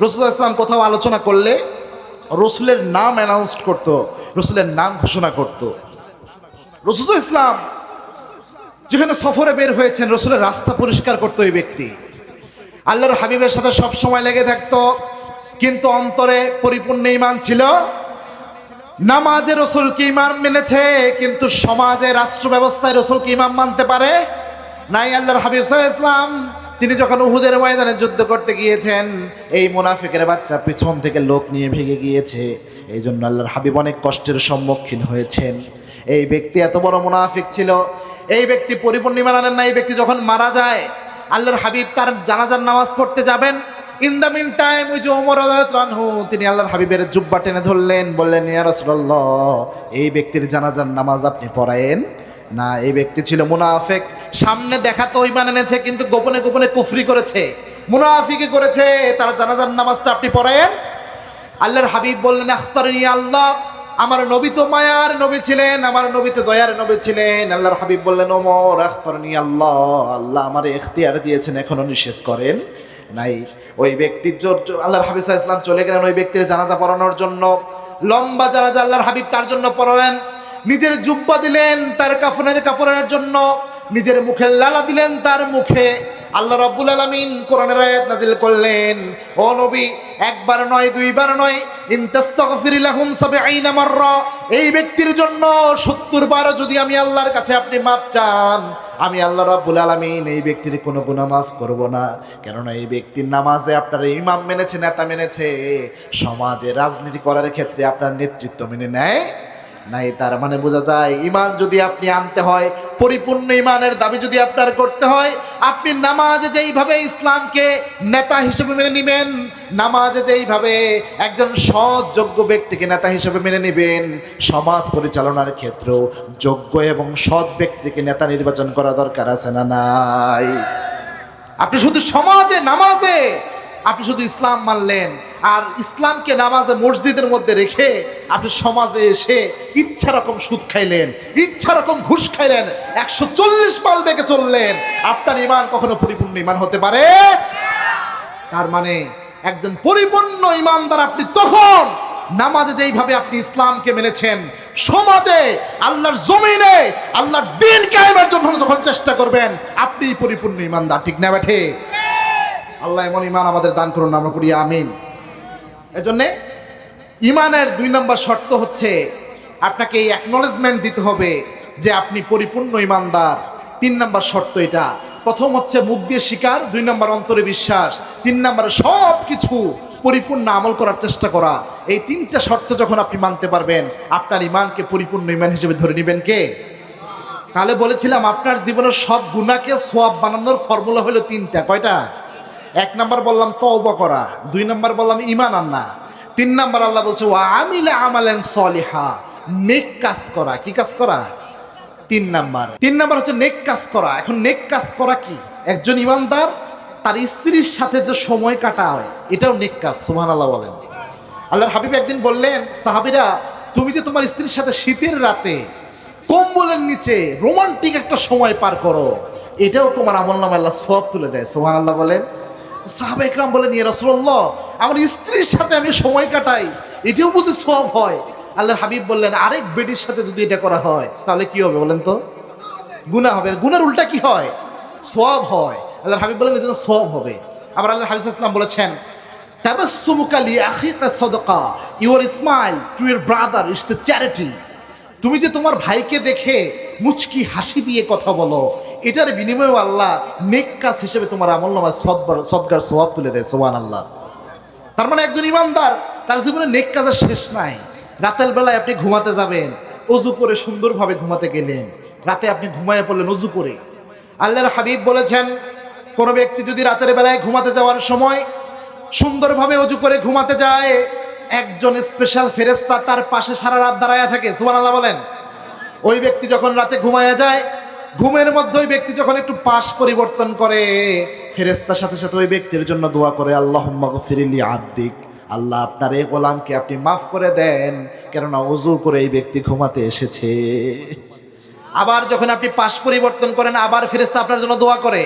S1: রসুল ইসলাম কোথাও আলোচনা করলে রসুলের নাম অ্যানাউন্স করত, রসুলের নাম ঘোষণা করত। রসুল ইসলাম যেখানে সফরে বের হয়েছেন, রসুলের রাস্তা পরিষ্কার করতো এই ব্যক্তি। আল্লাহর হাবিবের সাথে সব সময় লেগে থাকতো, কিন্তু অন্তরে পরিপূর্ণ ঈমান ছিল। নামাজে রসুলকে ইমাম মেনেছে, কিন্তু সমাজে রাষ্ট্র ব্যবস্থায় রসুলকে ইমাম মানতে পারে নাই। আল্লাহর হাবিব সাল্লাল্লাহু আলাইহি ওয়াসাল্লাম তিনি যখন উহুদের ময়দানে যুদ্ধ করতে গিয়েছেন, এই মুনাফিকের বাচ্চা পিছন থেকে লোক নিয়ে ভেগে গিয়েছে। এই জন্য আল্লাহর হাবিব অনেক কষ্টের সম্মুখীন হয়েছেন। এই ব্যক্তি এত বড় মুনাফিক ছিল, এই ব্যক্তি পরিপূর্ণ ঈমান আনেন না। এই ব্যক্তি যখন মারা যায়, আল্লাহর হাবিব তার জানাজার নামাজ পড়তে যাবেন। ইন দ্য মিন টাইম ওই যে ওমর রাদিয়াল্লাহু আনহু তিনি আল্লাহর হাবিবের জুব্বা টেনে ধরলেন, বললেন ইয়া রাসূলুল্লাহ, এই ব্যক্তির জানাজার নামাজ আপনি পড়ায়েন না। এই ব্যক্তি ছিল মুনাফিক, সামনে দেখাতো ঈমান এনেছে, কিন্তু গোপনে গোপনে কুফরি করেছে, মুনাফিকি করেছে। তার জানাজার নামাজটা আপনি পড়ায়েন। আল্লাহর হাবিব বললেন আখতারনি আল্লাহ, আমার নবী তো মায়ার নবী ছিলেন, আমার নবী তো দয়ার নবী ছিলেন। আল্লাহর হাবিব বললেন ওমর আখতারনি আল্লাহ, আল্লাহ আমার ইখতিয়ার দিয়েছেন, এখনো নিষেধ করেন নাই। ওই ব্যক্তির আল্লাহর হাবিব সাল্লাল্লাহু আলাইহি ওয়াসাল্লাম চলে গেলেন ওই ব্যক্তির জানাজা পড়ানোর জন্য। লম্বা জানাজা আল্লাহর হাবিব তার জন্য পড়ালেন। নিজের জুব্বা দিলেন তার কাফনের কাপড়ের জন্য, নিজের মুখে লালা দিলেন তার মুখে। আল্লাহ রাব্বুল আলামিন কোরআনের আয়াত নাজিল করলেন, ও নবী, একবার নয় দুইবার নয়, ইন তাস্তাগফির লাহুম ৭০ মাররা, এই ব্যক্তির জন্য ৭০ বার যদি আমি আল্লাহর কাছে আপনি মাপ চান, আমি আল্লাহ রাব্বুল আলামিন এই ব্যক্তির কোনো গুনাহ মাফ করব না। কেননা এই ব্যক্তির নামাজে আপনার ইমাম মেনেছে, নেতা মেনেছে, সমাজে রাজনীতি করার ক্ষেত্রে আপনার নেতৃত্ব মেনে নেয় নাই। তার মানে বোঝা যায় ঈমান যদি আপনি আনতে হয়, পরিপূর্ণ ঈমানের দাবি যদি আপনার করতে হয়, আপনি নামাজে যেইভাবে ইসলামকে নেতা হিসেবে মেনে নেবেন, নামাজে যেইভাবে একজন সৎ যোগ্য ব্যক্তিকে নেতা হিসেবে মেনে নেবেন, সমাজ পরিচালনার ক্ষেত্রেও যোগ্য এবং সৎ ব্যক্তিকে নেতা নির্বাচন করা দরকার আছে না নাই? আপনি শুধু সমাজে নামাজে আপনি শুধু ইসলাম মানলেন, আর ইসলামকে নামাজে মসজিদের মধ্যে রেখে আপনি সমাজে এসে ইচ্ছা রকম সুদ খাইলেন, ইচ্ছা রকম ঘুষ খাইলেন, 140 মাইল বেগে চললেন, আপনার ঈমান কখনো পরিপূর্ণ ঈমান হতে পারে? তার মানে একজন পরিপূর্ণ ঈমানদার আপনি তখন নামাজে যেইভাবে আপনি ইসলামকে মেনেছেন, সমাজে আল্লাহর জমিনে আল্লাহর দ্বীন কায়েমের জন্য যখন চেষ্টা করবেন, আপনি পরিপূর্ণ ঈমানদার। ঠিক না বেঠে? আল্লাহ এমন ঈমান আমাদের দান করুন, আমরা করি আমিন। এজন্যে ঈমানের 2 নম্বর শর্ত হচ্ছে আপনাকে এই অ্যাকনলেজমেন্ট দিতে হবে যে আপনি পরিপূর্ণ ঈমানদার। 3 নম্বর শর্ত এটা। প্রথম হচ্ছে মুখ দিয়ে স্বীকার, 2 নম্বর অন্তরে বিশ্বাস, 3 নম্বরে সব কিছু পরিপূর্ণ আমল করার চেষ্টা করা। এই 3টা শর্ত যখন আপনি মানতে পারবেন, আপনার ঈমানকে পরিপূর্ণ ঈমান হিসেবে ধরে নেবেন কে? তাহলে বলেছিলাম আপনার জীবনের সব গুনাহকে সওয়াব বানানোর ফর্মুলা হলো 3টা। কয়টা? 1 নাম্বার বললাম তওবা করা, 2 নাম্বার বললাম ঈমান আনা, 3 নাম্বার আল্লাহ বলছে ওয়া আমিলা আমালান সলিহা, নেক কাজ করা। কি কাজ করা? 3 নাম্বার হচ্ছে নেক কাজ করা। এখন নেক কাজ করা কি? একজন ঈমানদার তার স্ত্রীর সাথে যে সময় কাটায়, এটাও নেক কাজ। সুবহানাল্লাহ বলেন। আল্লাহর হাবিব একদিন বললেন, সাহাবীরা, তুমি যে তোমার স্ত্রীর সাথে শীতের রাতে কম্বলের নিচে রোমান্টিক একটা সময় পার করো, এটাও তোমার আমলনামায় আল্লাহ সওয়াব তুলে দেয়। সুবহানাল্লাহ বলেন। সাহাবা একরাম বলেন, ইয়া রাসূলুল্লাহ, আমার স্ত্রীর সাথে আমি সময় কাটাই, এটাও বুঝি সওয়াব হয়? আল্লাহর হাবিব বললেন, আরেক বেটির সাথে যদি এটা করা হয় তাহলে কি হবে বলেন তো? গুনাহ হবে। গুনার উল্টা কি হয়? সওয়াব হয়। আল্লাহর হাবিব বললেন এজন্য সওয়াব হবে। আবার আল্লাহর হাবিব সাল্লাল্লাহু আলাইহি ওয়াসাল্লাম বলেছেন, তাবাসসুমুকা লিআখিকা সাদাকা, your smile to your brother it's a charity. তুমি যে তোমার ভাইকে দেখে মুচকি হাসি দিয়ে কথা বলো, এটার বিনিময়ে আল্লাহ নেক কাজ হিসেবে তোমার আমলনামায় সদকার সওয়াব তুলে দেয়। সুবহানাল্লাহ। তার মানে একজন ঈমানদার তার জীবনে নেক কাজের শেষ নাই। রাতের বেলায় আপনি ঘুমাতে যাবেন, ওযু করে সুন্দরভাবে ঘুমাতে গেলেন, রাতে আপনি ঘুমায় পড়লেন ওযু করে। আল্লাহর হাবিব বলেছেন, কোনো ব্যক্তি যদি রাতের বেলায় ঘুমাতে যাওয়ার সময় সুন্দরভাবে ওযু করে ঘুমাতে যায়, একজন স্পেশাল ফেরেশতা তার পাশে সারা রাত দাঁড়ায়া থাকে। সুবহানাল্লাহ বলেন। ওই ব্যক্তি যখন রাতে ঘুমায়া যায়, ঘুমের মধ্যে ওই ব্যক্তি যখন একটু পাশ পরিবর্তন করে, ফেরেশতার সাথে সাথে ওই ব্যক্তির জন্য দোয়া করে, আল্লাহুম্মা গফিরলি আবদিক, আল্লাহ আপনার এই গোলামকে আপনি মাফ করে দেন, কেননা ওযু করে এই ব্যক্তি ঘুমাতে এসেছে। আবার যখন আপনি পাশ পরিবর্তন করেন, আবার ফেরেশতা আপনার জন্য দোয়া করে।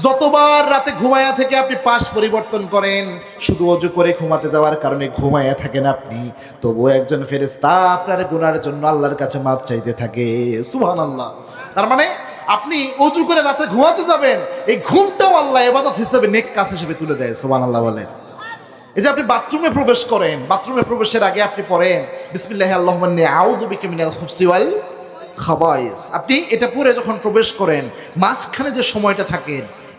S1: যতবার রাতে ঘুমায়া থেকে আপনি পাশ পরিবর্তন করেন, শুধু ওযু করে ঘুমাতে যাওয়ার কারণে ঘুমায়া থাকেন আপনি, তবুও একজন ফেরেশতা আপনার গুনাহের জন্য আল্লাহর কাছে মাপ চাইতে থাকে। সুবহানাল্লাহ। তার মানে আপনি ওযু করে রাতে ঘুমাতে যাবেন, এই ঘুমটাও আল্লাহ ইবাদত হিসেবে, নেক কাজ হিসেবে তুলে দেয়। সুবহানাল্লাহ বলেন। এই যে আপনি বাথরুমে প্রবেশ করেন, বাথরুমে প্রবেশের আগে আপনি পড়েন বিসমিল্লাহি আল্লাহুম্মা ইন্নী আউযু বিকা মিনাল খুবসি ওয়াল খাবায়েস। আপনি এটা পড়ে যখন প্রবেশ করেন, মাঝখানে যে সময়টা থাকে,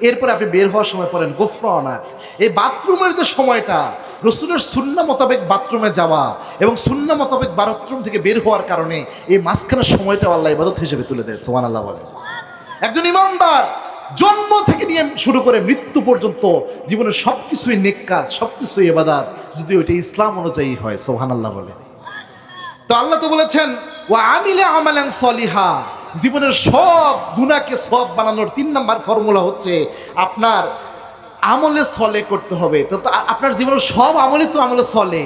S1: এরপরে আপনি বের হওয়ার সময় পড়েন গুফরানাক। এই বাথরুমের যে সময়টা, রাসূলের সুন্নাহ মোতাবেক বাথরুমে যাওয়া এবং সুন্নাহ মোতাবেক বাথরুম থেকে বের হওয়ার কারণে এই মাঝখানের সময়টা আল্লাহ ইবাদত হিসেবে তুলে দেয়। সুবহানাল্লাহ বলেন। একজন ইমানদার জন্ম থেকে নিয়ে শুরু করে মৃত্যু পর্যন্ত জীবনের সবকিছুই নেক কাজ, সবকিছুই ইবাদত, যদি ওইটা ইসলাম অনুযায়ী হয়। সুবহানাল্লাহ বলে। তো আল্লাহ তো বলেছেন ওয়া আমিলা আমালান সলিহা, জীবনের সব গুনাহকে সওয়াব বানানোর 3 নাম্বার ফর্মুলা হচ্ছে আপনার আমলে সলে করতে হবে। তো আপনার জীবনের সব আমলই তো আমলে সলে।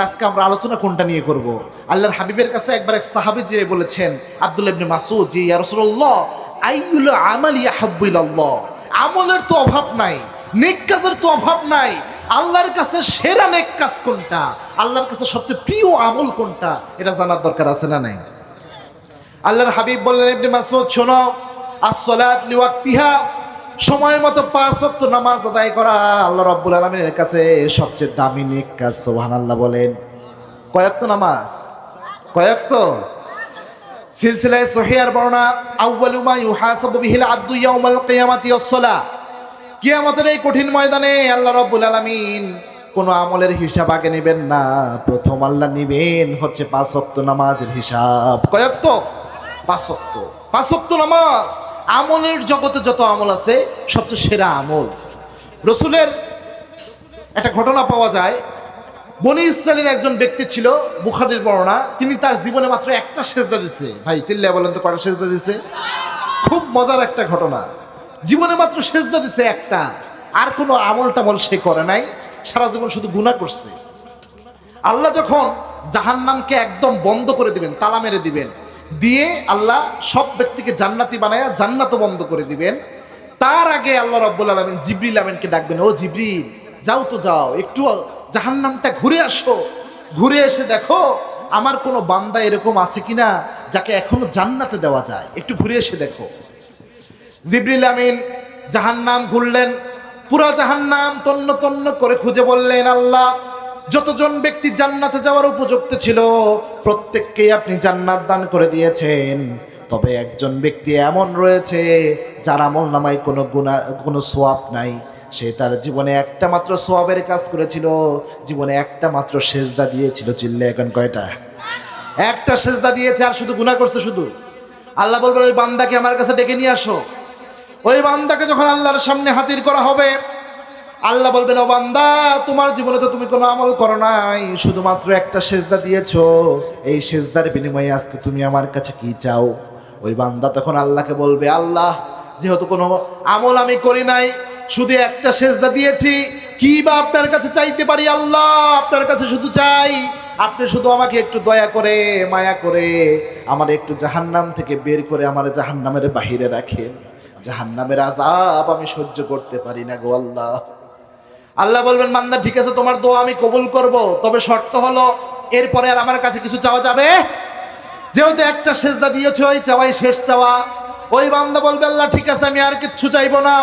S1: আজকে আমরা আলোচনা কোনটা নিয়ে করব? আল্লাহর হাবিবের কাছে একবার এক সাহাবী যে বলেছেন, আব্দুল্লাহ ইবনে মাসউদ, জি ইয়া রাসূলুল্লাহ, আইয়ুল আমালি ইয়াহাব্বু ইলাল্লাহ, আমলের তো অভাব নাই, নেক কাজের তো অভাব নাই, আল্লাহর কাছে সেরা নেক কাজ কোনটা, আল্লাহর কাছে সবচেয়ে প্রিয় আমল কোনটা, এটা জানার দরকার আছে না নাই? আল্লাহর হাবিব বললেন, ইবনে মাসউদ শোনো, আস-সালাত লিওয়াক্তিহা, সময় মতো 5 ওয়াক্ত নামাজ আদায় করা আল্লাহ রাব্বুল আলামিনের কাছে সবচেয়ে দামি নেক কাজ। সুবহানাল্লাহ বলেন। কয় ওয়াক্ত নামাজ? কয় ওয়াক্ত? সিলসিলায়ে সহিহার বর্ণনা, আউয়ালু মা ইউহাসাবু বিহিল আবদু ইয়াউমাল কিয়ামাতি আস-সালাহ, কিয়ামতের এই কঠিন ময়দানে আল্লাহ রাব্বুল আলামিন কোনো আমলের হিসাব আগে নেবেন না, প্রথম আল্লাহ নেবেন হচ্ছে 5 ওয়াক্ত নামাজের হিসাব। কয় ওয়াক্ত? 5 ওয়াক্ত। 5 ওয়াক্ত নামাজ আমলের জগতে যত আমল আছে সবচেয়ে সেরা আমল। রাসূলের একটা ঘটনা পাওয়া যায়, বনি ইসরায়েলের একজন ব্যক্তি ছিল, বুখারীর বর্ণনা, তিনি তার জীবনে মাত্র একটা সেজদা দিছে। ভাই চিল্লায়া বলেন তো কয়টা সেজদা দিছে? খুব মজার একটা ঘটনা। জীবনে মাত্র সেজদা দিছে একটা, আর কোনো আমল টামল সে করে নাই, সারা জীবন শুধু গুনাহ করছে। আল্লাহ যখন জাহান্নামকে একদম বন্ধ করে দিবেন, তালা মেরে দিবেন, দিয়ে আল্লাহ সব ব্যক্তিকে জান্নাতি বানায়া জান্নাতও বন্ধ করে দিবেন, তার আগে আল্লাহ রাব্বুল আলামিন জিবরিল আমিনকে ডাকবেন, ও জিবরিল যাও তো যাও, একটু জাহান্নামটা ঘুরে আসো, ঘুরে এসে দেখো আমার কোনো বান্দা এরকম আছে কিনা যাকে এখনো জান্নাতে দেওয়া যায়, একটু ঘুরে এসে দেখো। জিবরিল আমিন জাহান্নাম ঘুরলেন, পুরা জাহান্নাম তন্ন তন্ন করে খুঁজে বললেন, আল্লাহ যতজন ব্যক্তি জান্নাতে যাওয়ার উপযুক্ত ছিল প্রত্যেককেই আপনি জান্নাত দান করে দিয়েছেন, তবে একজন ব্যক্তি এমন রয়েছে যার আমল নামায় কোনো গুনাহ, কোনো সওয়াব নাই, সে তার জীবনে একটা মাত্র সওয়াবের কাজ করেছিল, জীবনে একটা মাত্র সেজদা দিয়েছিল। চিল্লে এখন কয়টা? একটা সেজদা দিয়েছে, আর শুধু গুনাহ করছে শুধু। আল্লাহ বলবেন ওই বান্দাকে আমার কাছে ডেকে নিয়ে আসো। ওই বান্দাকে যখন আল্লাহর সামনে হাজির করা হবে, আল্লাহ বলবেন, ও বান্দা তোমার জীবনে তো তুমি কোনো আমল করো নাই, শুধুমাত্র একটা সেজদা দিয়েছো, এই সেজদার বিনিময়ে আজকে তুমি আমার কাছে কি চাও? ওই বান্দা তখন আল্লাহকে বলবে, আল্লাহ যেহেতু কোনো আমল আমি করি নাই, শুধু একটা সেজদা দিয়েছি, কি বা আপনার কাছে চাইতে পারি? আল্লাহ আপনার কাছে শুধু চাই আপনি শুধু আমাকে একটু দয়া করে মায়া করে আমার একটু জাহান্নাম থেকে বের করে আমার জাহান্নামের বাহিরে রাখেন, জাহান্নামের আযাব আমি সহ্য করতে পারি না গো আল্লাহ। আল্লাহ বলবেন, বান্দা ঠিক আছে তোমার দোয়া আমি কবুল করব, তবে শর্ত হলো এরপরে আর আমার কাছে কিছু চাওয়া যাবে, যেহেতু একটা সেজদা দিয়েছো ওই চাওয়াই শেষ চাওয়া। ওই বান্দা বলবে, আল্লাহ ঠিক আছে আমি আর কিচ্ছু চাইবো না।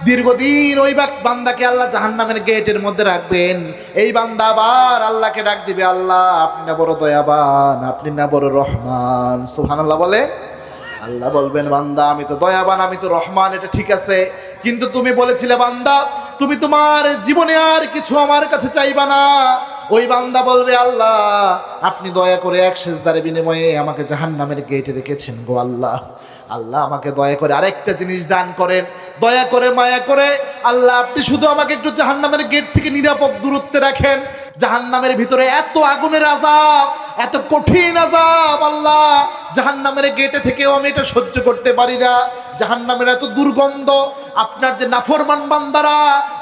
S1: দীর্ঘদিন ওই বান্দাকে আল্লাহ জাহান্নামের গেটের মধ্যে রাখবেন। এই বান্দা আবার আল্লাহকে ডাক দিবে, আল্লাহ আপনি না বড় দয়াবান, আপনি না বড় রহমান। সুবহানাল্লাহ বলে। আল্লাহ বলবেন, বান্দা আমি তো দয়াবান, আমি তো রহমান, এটা ঠিক আছে, কিন্তু তুমি বলেছিলে বান্দা তুমি তোমার জীবনে আর কিছু আমার কাছে চাইবা না। ওই বান্দা বলবে, আল্লাহ আপনি দয়া করে এক সেজদার বিনিময়ে আমাকে জাহান্নামের গেটে রেখেছেন গো আল্লাহ, আল্লাহ আমাকে দয়া করে আরেকটা জিনিস দান করেন, দয়া করে মায়া করে আল্লাহ আপনি শুধু আমাকে একটু জাহান্নামের গেট থেকে নিরাপদ দূরত্বে রাখেন। জাহান্নামের ভিতরে এত আগুনের আযাব, এত কঠিন আযাব আল্লাহ, জাহান্নামের গেটে থেকেও আমি এটা সহ্য করতে পারি না। জাহান্নামের এত দুর্গন্ধ, আপনার যে নাফরমান বান্দারা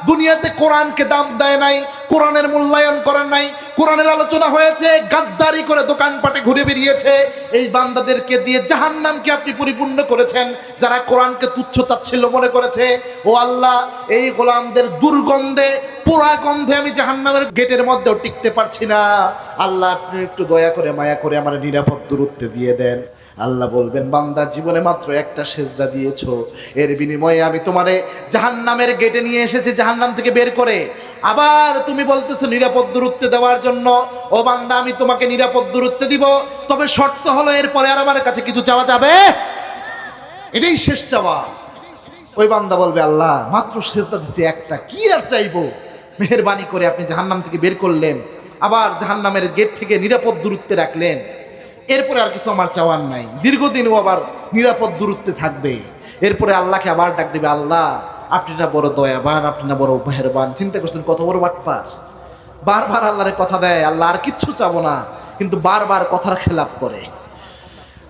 S1: দুনিয়াতে কোরআনকে দাম দেয় নাই, কোরআনের মূল্যায়ন করেন নাই, কোরআনের আলোচনা হয়েছে গাদ্দারি করে দোকানপাটে ঘুরে বেরিয়েছে, এই বান্দাদেরকে দিয়ে জাহান্নামকে আপনি পরিপূর্ণ করেছেন। যারা কোরআনকে তুচ্ছ তাচ্ছিল্য মনে করেছে, ও আল্লাহ এই গোলামদের দুর্গন্ধে, পোড়া গন্ধে আমি জাহান্নামের গেটের মধ্যেও টিকতে পারছি না। আল্লাহ আপনি একটু দয়া করে মায়া করে আমার নিরাপদ দূরত্বে দিয়ে দেন। আল্লাহ বলবেন, বান্দা জীবনে মাত্র একটা সেজদা দিয়েছো, এর বিনিময়ে আমি তোমারে জাহান্নামের গেটে নিয়ে এসেছি জাহান্নাম থেকে বের করে, আবার তুমি বলতেছো নিরাপদ দূরত্বে দেওয়ার জন্য। ও বান্দা আমি তোমাকে নিরাপদ দূরত্বে দিব, তবে শর্ত হলো এরপরে আর আমার কাছে কিছু চাওয়া যাবে, এটাই শেষ চাওয়া। ওই বান্দা বলবে, আল্লাহ মাত্র সেজদা দিছি একটা, কি আর চাইবো, মেহেরবানি করে আপনি জাহান্নাম থেকে বের করলেন, আবার জাহান্নামের গেট থেকে নিরাপদ দূরত্বে রাখলেন, এরপরে আর কিছু আমার চাওয়ার নাই। দীর্ঘদিনও আবার নিরাপদ দূরত্বে থাকবে। এরপরে আল্লাহকে আবার ডাক দেবে, আল্লাহ আপনি না বড় দয়াবান, আপনি না বড় মেহেরবান। চিন্তা করছেন কত বড় বাটপার, বারবার আল্লাহরে কথা দেয়, আল্লাহ আর কিচ্ছু চাবো না, কিন্তু বারবার কথার খেলাপ করে।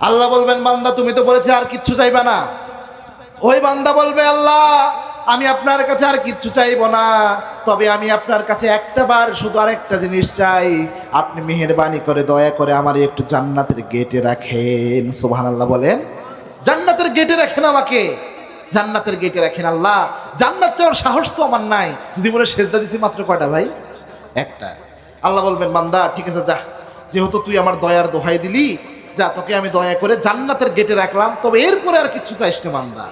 S1: আল্লাহ বলবেন, বান্দা তুমি তো বলেছে আর কিচ্ছু চাইবা না। ওই বান্দা বলবে, আল্লাহ আমি আপনার কাছে আর কিচ্ছু চাইবো না, তবে আমি আপনার কাছে একটা বার শুধু আরেকটা জিনিস চাই, আপনি মেহেরবানি করে দয়া করে আমার একটু জান্নাতের গেটে রাখেন। সুবহানাল্লাহ বলেন, জান্নাতের গেটে রাখেন আমাকে, জান্নাতের গেটে রাখেন। আল্লাহ জান্নাত চাওয়ার সাহস তো আমার নাই, জীবনে সেজদা দিছি মাত্র কয়টা ভাই, একটা। আল্লাহ বলবেন, বান্দা ঠিক আছে যা, যেহেতু তুই আমার দয়ার দোহাই দিলি, যা তোকে আমি দয়া করে জান্নাতের গেটে রাখলাম, তবে এরপরে আর কিছু চাইস না বান্দা,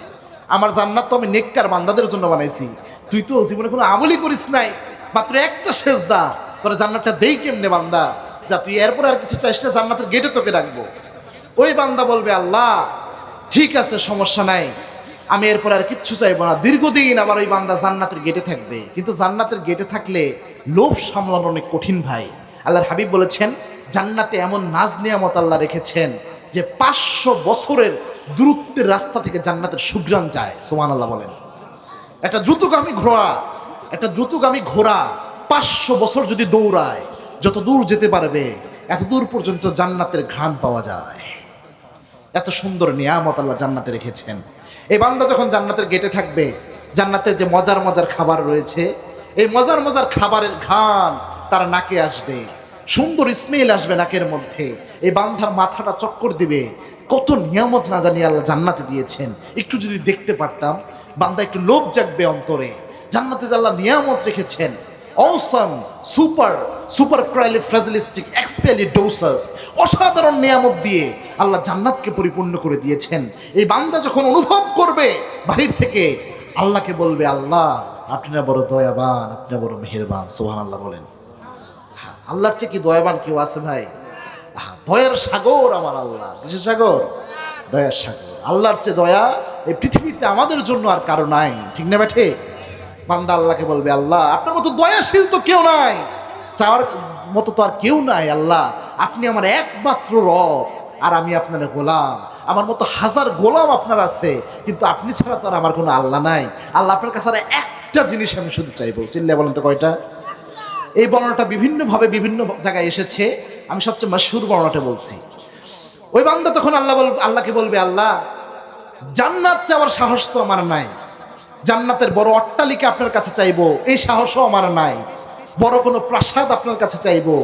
S1: আমার জান্নাত তো আমি নেককার বান্দাদের জন্য বানাইছি, তুই তো জীবনে কোনো আমলই করিস নাই, মাত্র একটা সেজদা, তোরা জান্নাতটা দেই কেমনে বান্দা, যা তুই এরপরে আর কিছু চাইস না, জান্নাতের গেটে তোকে রাখবো। ওই বান্দা বলবে, আল্লাহ ঠিক আছে সমস্যা নাই, আমি এরপর আর কিচ্ছু চাইবো না। দীর্ঘদিন আবার ওই বান্দা জান্নাতের গেটে থাকবে, কিন্তু জান্নাতের গেটে থাকলে লোভ সামলানো অনেক কঠিন ভাই। আল্লাহর হাবিব বলেছেন, জান্নাতে এমন নাজ নিয়ামত আল্লাহ রেখেছেন যে 500 বছরের দূরত্বের রাস্তা থেকে জান্নাতের সুঘ্রাণ যায়। সুবহানাল্লাহ বলেন, একটা দ্রুতগামী ঘোড়া 500 বছর যদি দৌড়ায়, যত দূর যেতে পারবে এত দূর পর্যন্ত জান্নাতের ঘ্রাণ পাওয়া যায়। এত সুন্দর নিয়ামত আল্লাহ জান্নাতে রেখেছেন। এই বান্দা যখন জান্নাতের গেটে থাকবে, জান্নাতের যে মজার মজার খাবার রয়েছে, এই মজার মজার খাবারের ঘ্রাণ তার নাকে আসবে, সুন্দর স্মেল আসবে নাকের মধ্যে, এই বান্দার মাথাটা চক্কর দিবে, কত নিয়ামত না জানি আল্লাহ জান্নাতে দিয়েছেন, একটু যদি দেখতে পারতাম, বান্দা একটু লোভ জাগবে অন্তরে। জান্নাতে যে আল্লাহ নিয়ামত রেখেছেন, অসাম, সুপার ফ্রাজিলিস্টিক এক্সপেলিডোসাস, অসাধারণ নিয়ামত দিয়ে আল্লাহ জান্নাতকে পরিপূর্ণ করে দিয়েছেন। এই বান্দা যখন অনুভব করবে বাহির থেকে, আল্লাহকে বলবে, আল্লাহ আপনি না বড় দয়াবান, আপনি না বড় মেহেরবান। সুবহানাল্লাহ বলেন, আল্লাহর চেয়ে কি দয়াবান কেউ আছে ভাই? দয়ার সাগর আমার আল্লাহ। কিসের সাগর? দয়ার সাগর। আল্লাহর চেয়ে দয়া এই পৃথিবীতে আমাদের জন্য আর কারো নাই, ঠিক না বেঠে? বান্দা আল্লাহকে বলবে, আল্লাহ আপনার মতো দয়াশীল তো কেউ নাই, চাওয়ার মতো তো আর কেউ নাই, আল্লাহ আপনি আমার একমাত্র রব, আর আমি আপনার গোলাম, আমার মতো হাজার গোলাম আপনার আছে, কিন্তু আপনি ছাড়া তো আর আমার কোনো আল্লাহ নাই। আল্লাহ আপনার কাছে আর একটা জিনিস আমি শুধু চাইবো। চিল্লে বলেন তো কয়টা? এই বর্ণনাটা বিভিন্নভাবে বিভিন্ন জায়গায় এসেছে, আমি সবচেয়ে মশহুর বর্ণনাটা বলছি। ওই বান্দা তখন আল্লাহকে বলবে, আল্লাহ জান্নাত চাওয়ার সাহস তো আমার নাই, জান্নাতের বড় অট্টালিকা আপনার কাছে চাইবো এই সাহসও আমার নাই, বড় কোনো প্রাসাদ আপনার কাছে চাইবো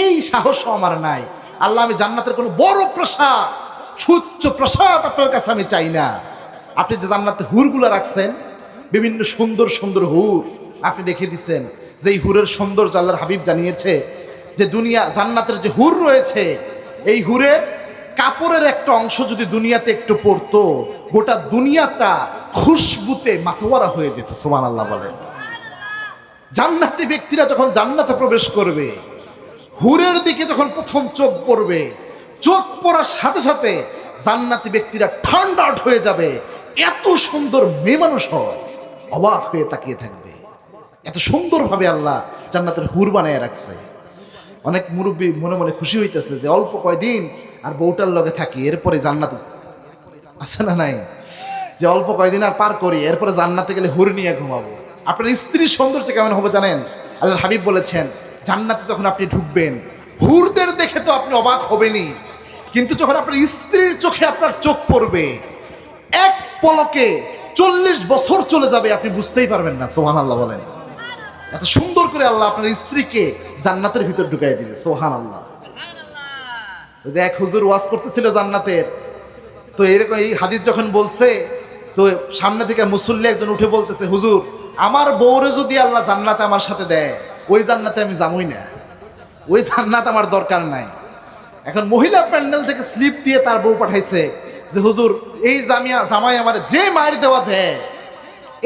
S1: এই সাহসও আমার নাই। আল্লাহ আমি জান্নাতের কোনো বড় প্রাসাদ, সুউচ্চ প্রাসাদ আপনার কাছে আমি চাই না। আপনি যে জান্নাতে হুরগুলো রাখছেন, বিভিন্ন সুন্দর সুন্দর হুর আপনি রেখে দিচ্ছেন, যেই হুরের সৌন্দর্য আল্লাহর হাবিব জানিয়েছে যে দুনিয়া জান্নাতের যে হুর রয়েছে, এই হুরের কাপড়ের একটা অংশ যদি দুনিয়াতে একটু পড়তো, গোটা দুনিয়াটা খুশবুতে মাতোয়ারা হয়ে যেত। সুবহানাল্লাহ বলেন। জান্নাতি ব্যক্তিরা যখন জান্নাতে প্রবেশ করবে, হুরের দিকে যখন প্রথম চোখ পড়বে, চোখ পড়ার সাথে সাথে জান্নাতি ব্যক্তিরা ঠান্ডা আউট হয়ে যাবে। এত সুন্দর মেয়ে মানুষ হয়, অবাক হয়ে তাকিয়ে থাকবে। এত সুন্দরভাবে আল্লাহ জান্নাতের হুর বানায় রাখছে। অনেক মুরব্বী মনে মনে খুশি হইতেছে যে অল্প কয়দিন আর বউটার লগে থাকি, এরপরে জান্নাত আছে না নাই? যে অল্প কয়দিন আর পার করি, এরপরে জান্নাতে গেলে হুর নিয়ে ঘুমাবো। আপনার স্ত্রীর সৌন্দর্য কেমন হবে জানেন? আল্লাহর হাবিব বলেছেন, জান্নাতে যখন আপনি ঢুকবেন, হুরদের দেখে তো আপনি অবাক হবেনই, কিন্তু যখন আপনার স্ত্রীর চোখে আপনার চোখ পড়বে, এক পলকে 40 বছর চলে যাবে, আপনি বুঝতেই পারবেন না। সুবহানাল্লাহ বলেন। এত সুন্দর করে আল্লাহ আপনার স্ত্রীকে জান্নাতের ভিতর ঢুকাই দিবে। সুবহানাল্লাহ। এক হুজুর ওয়াজ করতেছিল জান্নাতের, তো এরকম এই হাদিস যখন বলছে, তো সামনে থেকে মুসল্লি একজন উঠে বলতেছে, হুজুর আমার বউরে যদি আল্লাহ জান্নাতে আমার সাথে দেয়, ওই জান্নাতে আমি যাবই না, ওই জান্নাত আমার দরকার নাই। এখন মহিলা প্যান্ডেল থেকে স্লিপ দিয়ে তার বউ পাঠাইছে যে হুজুর এই জামাই আমার যে মায়ের দেওয়া দেয়,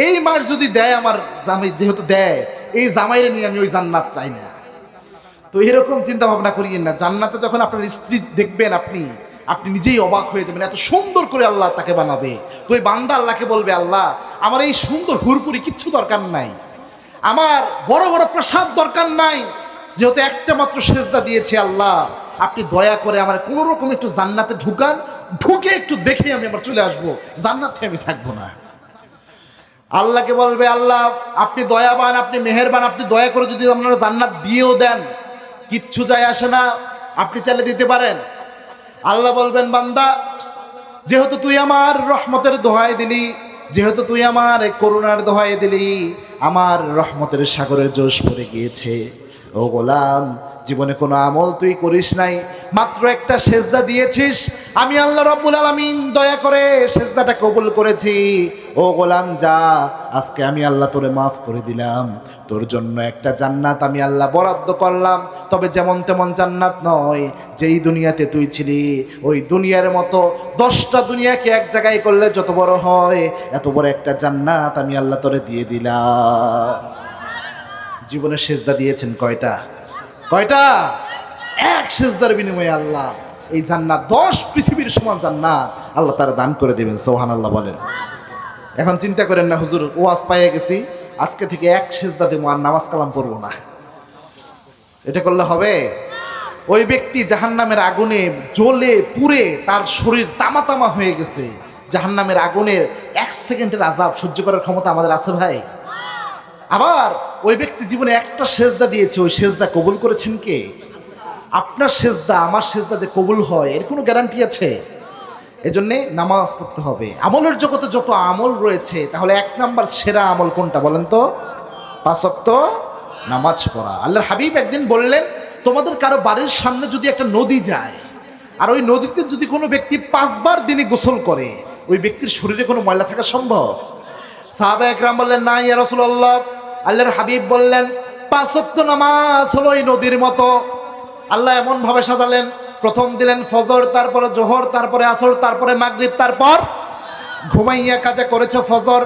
S1: এই মার যদি দেয় আমার জামাই যেহেতু দেয়, এই জামাইরে নিয়ে আমি ওই জান্নাত চাই না। তো এরকম চিন্তা ভাবনা করিয়েন না। জান্নাতে যখন আপনার স্ত্রী দেখবেন, আপনি নিজেই অবাক হয়ে যাবেন, এত সুন্দর করে আল্লাহ তাকে বানাবে। তো ওই বান্দা আল্লাহকে বলবে, আল্লাহ আমার এই সুন্দর হুরপুরি কিচ্ছু দরকার নাই, আমার বড় বড় প্রসাদ দরকার নাই, যেহেতু একটা মাত্র সেজদা দিয়েছি, আল্লাহ আপনি দয়া করে আমার কোনো রকম একটু জান্নাতে ঢুকান, ঢুকে একটু দেখে আমি আবার চলে আসবো, জান্নাতে আমি থাকবো না। আল্লাহকে বলবে, আল্লাহ আপনি দয়াবান, আপনি মেহেরবান, আপনি দয়া করে যদি আপনারা জান্নাত দিয়েও দেন, কিচ্ছু যায় আসে না, আপনি চাইলে দিতে পারেন। আল্লাহ বলবেন, বান্দা যেহেতু তুই আমার রহমতের দোহাই দিলি, যেহেতু তুই আমার করুণার দোহাই দিলি, আমার রহমতের সাগরের জোশ পড়ে গিয়েছে। ও গোলাম, জীবনে কোনো আমল তুই করিস নাই, মাত্র একটা সেজদা দিয়েছিস, আমি আল্লাহ রাব্বুল আলামিন দয়া করে সেজদাটা কবুল করেছি। ও গোলাম যা, আজকে আমি আল্লাহ তোরে মাফ করে দিলাম, তোর জন্য একটা জান্নাত আমি আল্লাহ বরাদ্দ করলাম। তবে যেমন তেমন জান্নাত নয়, যেই দুনিয়াতে তুই ছিলি ওই দুনিয়ার মতো 10টা দুনিয়াকে এক জায়গায় করলে যত বড় হয়, এত বড় একটা জান্নাত আমি আল্লাহ তোরে দিয়ে দিলাম। জীবনে সেজদা দিয়েছেন কয়টা? এক সেজদার বিনিময়ে আল্লাহ এই জান্নাত 10 পৃথিবীর সমান জান্নাত আল্লাহ তারা দান করে দিবেন। সুবহানাল্লাহ বলেন। এখন চিন্তা করেন না, হুজুর ওয়াজ পাইয়ে গেছি, আজকে থেকে এক সেজদা দেবো, আর নামাজ কালাম পড়বো না, এটা করলে হবে? ওই ব্যক্তি জাহান্নামের আগুনে জ্বলে পুড়ে তার শরীর তামা তামা হয়ে গেছে। জাহান্নামের আগুনের 1 সেকেন্ডের আযাব সহ্য করার ক্ষমতা আমাদের আছে ভাই? আবার ওই ব্যক্তি জীবনে একটা সেজদা দিয়েছে, ওই সেজদা কবুল করেছেন কে? আপনার সেজদা আমার সেজদা যে কবুল হয় এর কোনো গ্যারান্টি আছে? এজন্যে নামাজ পড়তে হবে। আমলের জগতে যত আমল রয়েছে, তাহলে 1 নাম্বার সেরা আমল কোনটা বলেন তো? 5 ওয়াক্ত নামাজ পড়া। আল্লাহর হাবিব একদিন বললেন, তোমাদের কারো বাড়ির সামনে যদি একটা নদী যায়, আর ওই নদীতে যদি কোনো ব্যক্তি 5 বার দিনে গোসল করে, ওই ব্যক্তির শরীরে কোনো ময়লা থাকা সম্ভব? সাহাবা একরাম বললেন, না ইয়া রাসূলুল্লাহ। আল্লাহর হাবিব বললেন, 5 ওয়াক্ত নামাজ হলো এই নদীর মতো। আল্লাহ এমন ভাবে সাজালেন, প্রথম দিলেন ফজর, তারপরে জোহর, তারপরে আসর, তারপরে মাগরিব, তারপর ঘুমাইয়া কাজা করেছে ফজর,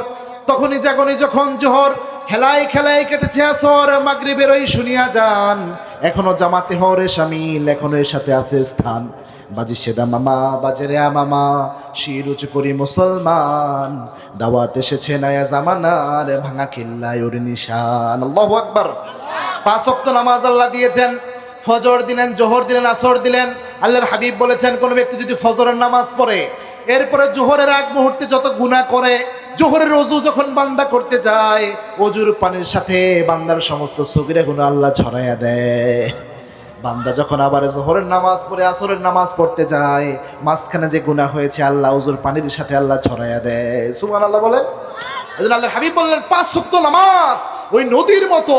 S1: তখনই জাগনি যখন জোহর, হেলাই খেলাই কেটেছে আসর, মাগরিবের ওই শুনিয়া যান, এখনো জামাতে হরে শামিল, এখনো এর সাথে আছে স্থান, বাজি সেদা মামা বাজে রে মামা, শির উঁচু করি মুসলমান, দাওয়াত এসেছে নয়া জামানার, ভাঙা কিল্লায় ওর নিশান। আল্লাহু আকবার। 5 ওয়াক্ত নামাজ আল্লাহ দিয়েছেন, ফজর দিলেন, জোহর দিলেন, আসর দিলেন। আল্লাহর হাবিব বলেছেন, কোন ব্যক্তি যদি ফজরের নামাজ পড়ে, এরপরে জোহরের আগ মুহূর্তে যত গুনাহ করে, জোহরের ওযু যখন বান্দা করতে যায়, ওযুর পানির সাথে বান্দার সমস্ত সগীরা গুনাহ আল্লাহ ছড়াইয়া দেয়। বান্দা যখন আবার জোহরের নামাজ পড়ে আসরের নামাজ পড়তে যায়, মাঝখানে যে গুনাহ হয়েছে আল্লাহ ওযুর পানির সাথে আল্লাহ ছড়াইয়া দেয়। সুবহানাল্লাহ বলেন। এজন্য আল্লাহর হাবিব বললেন, 5 ওয়াক্ত নামাজ ওই নদীর মতো।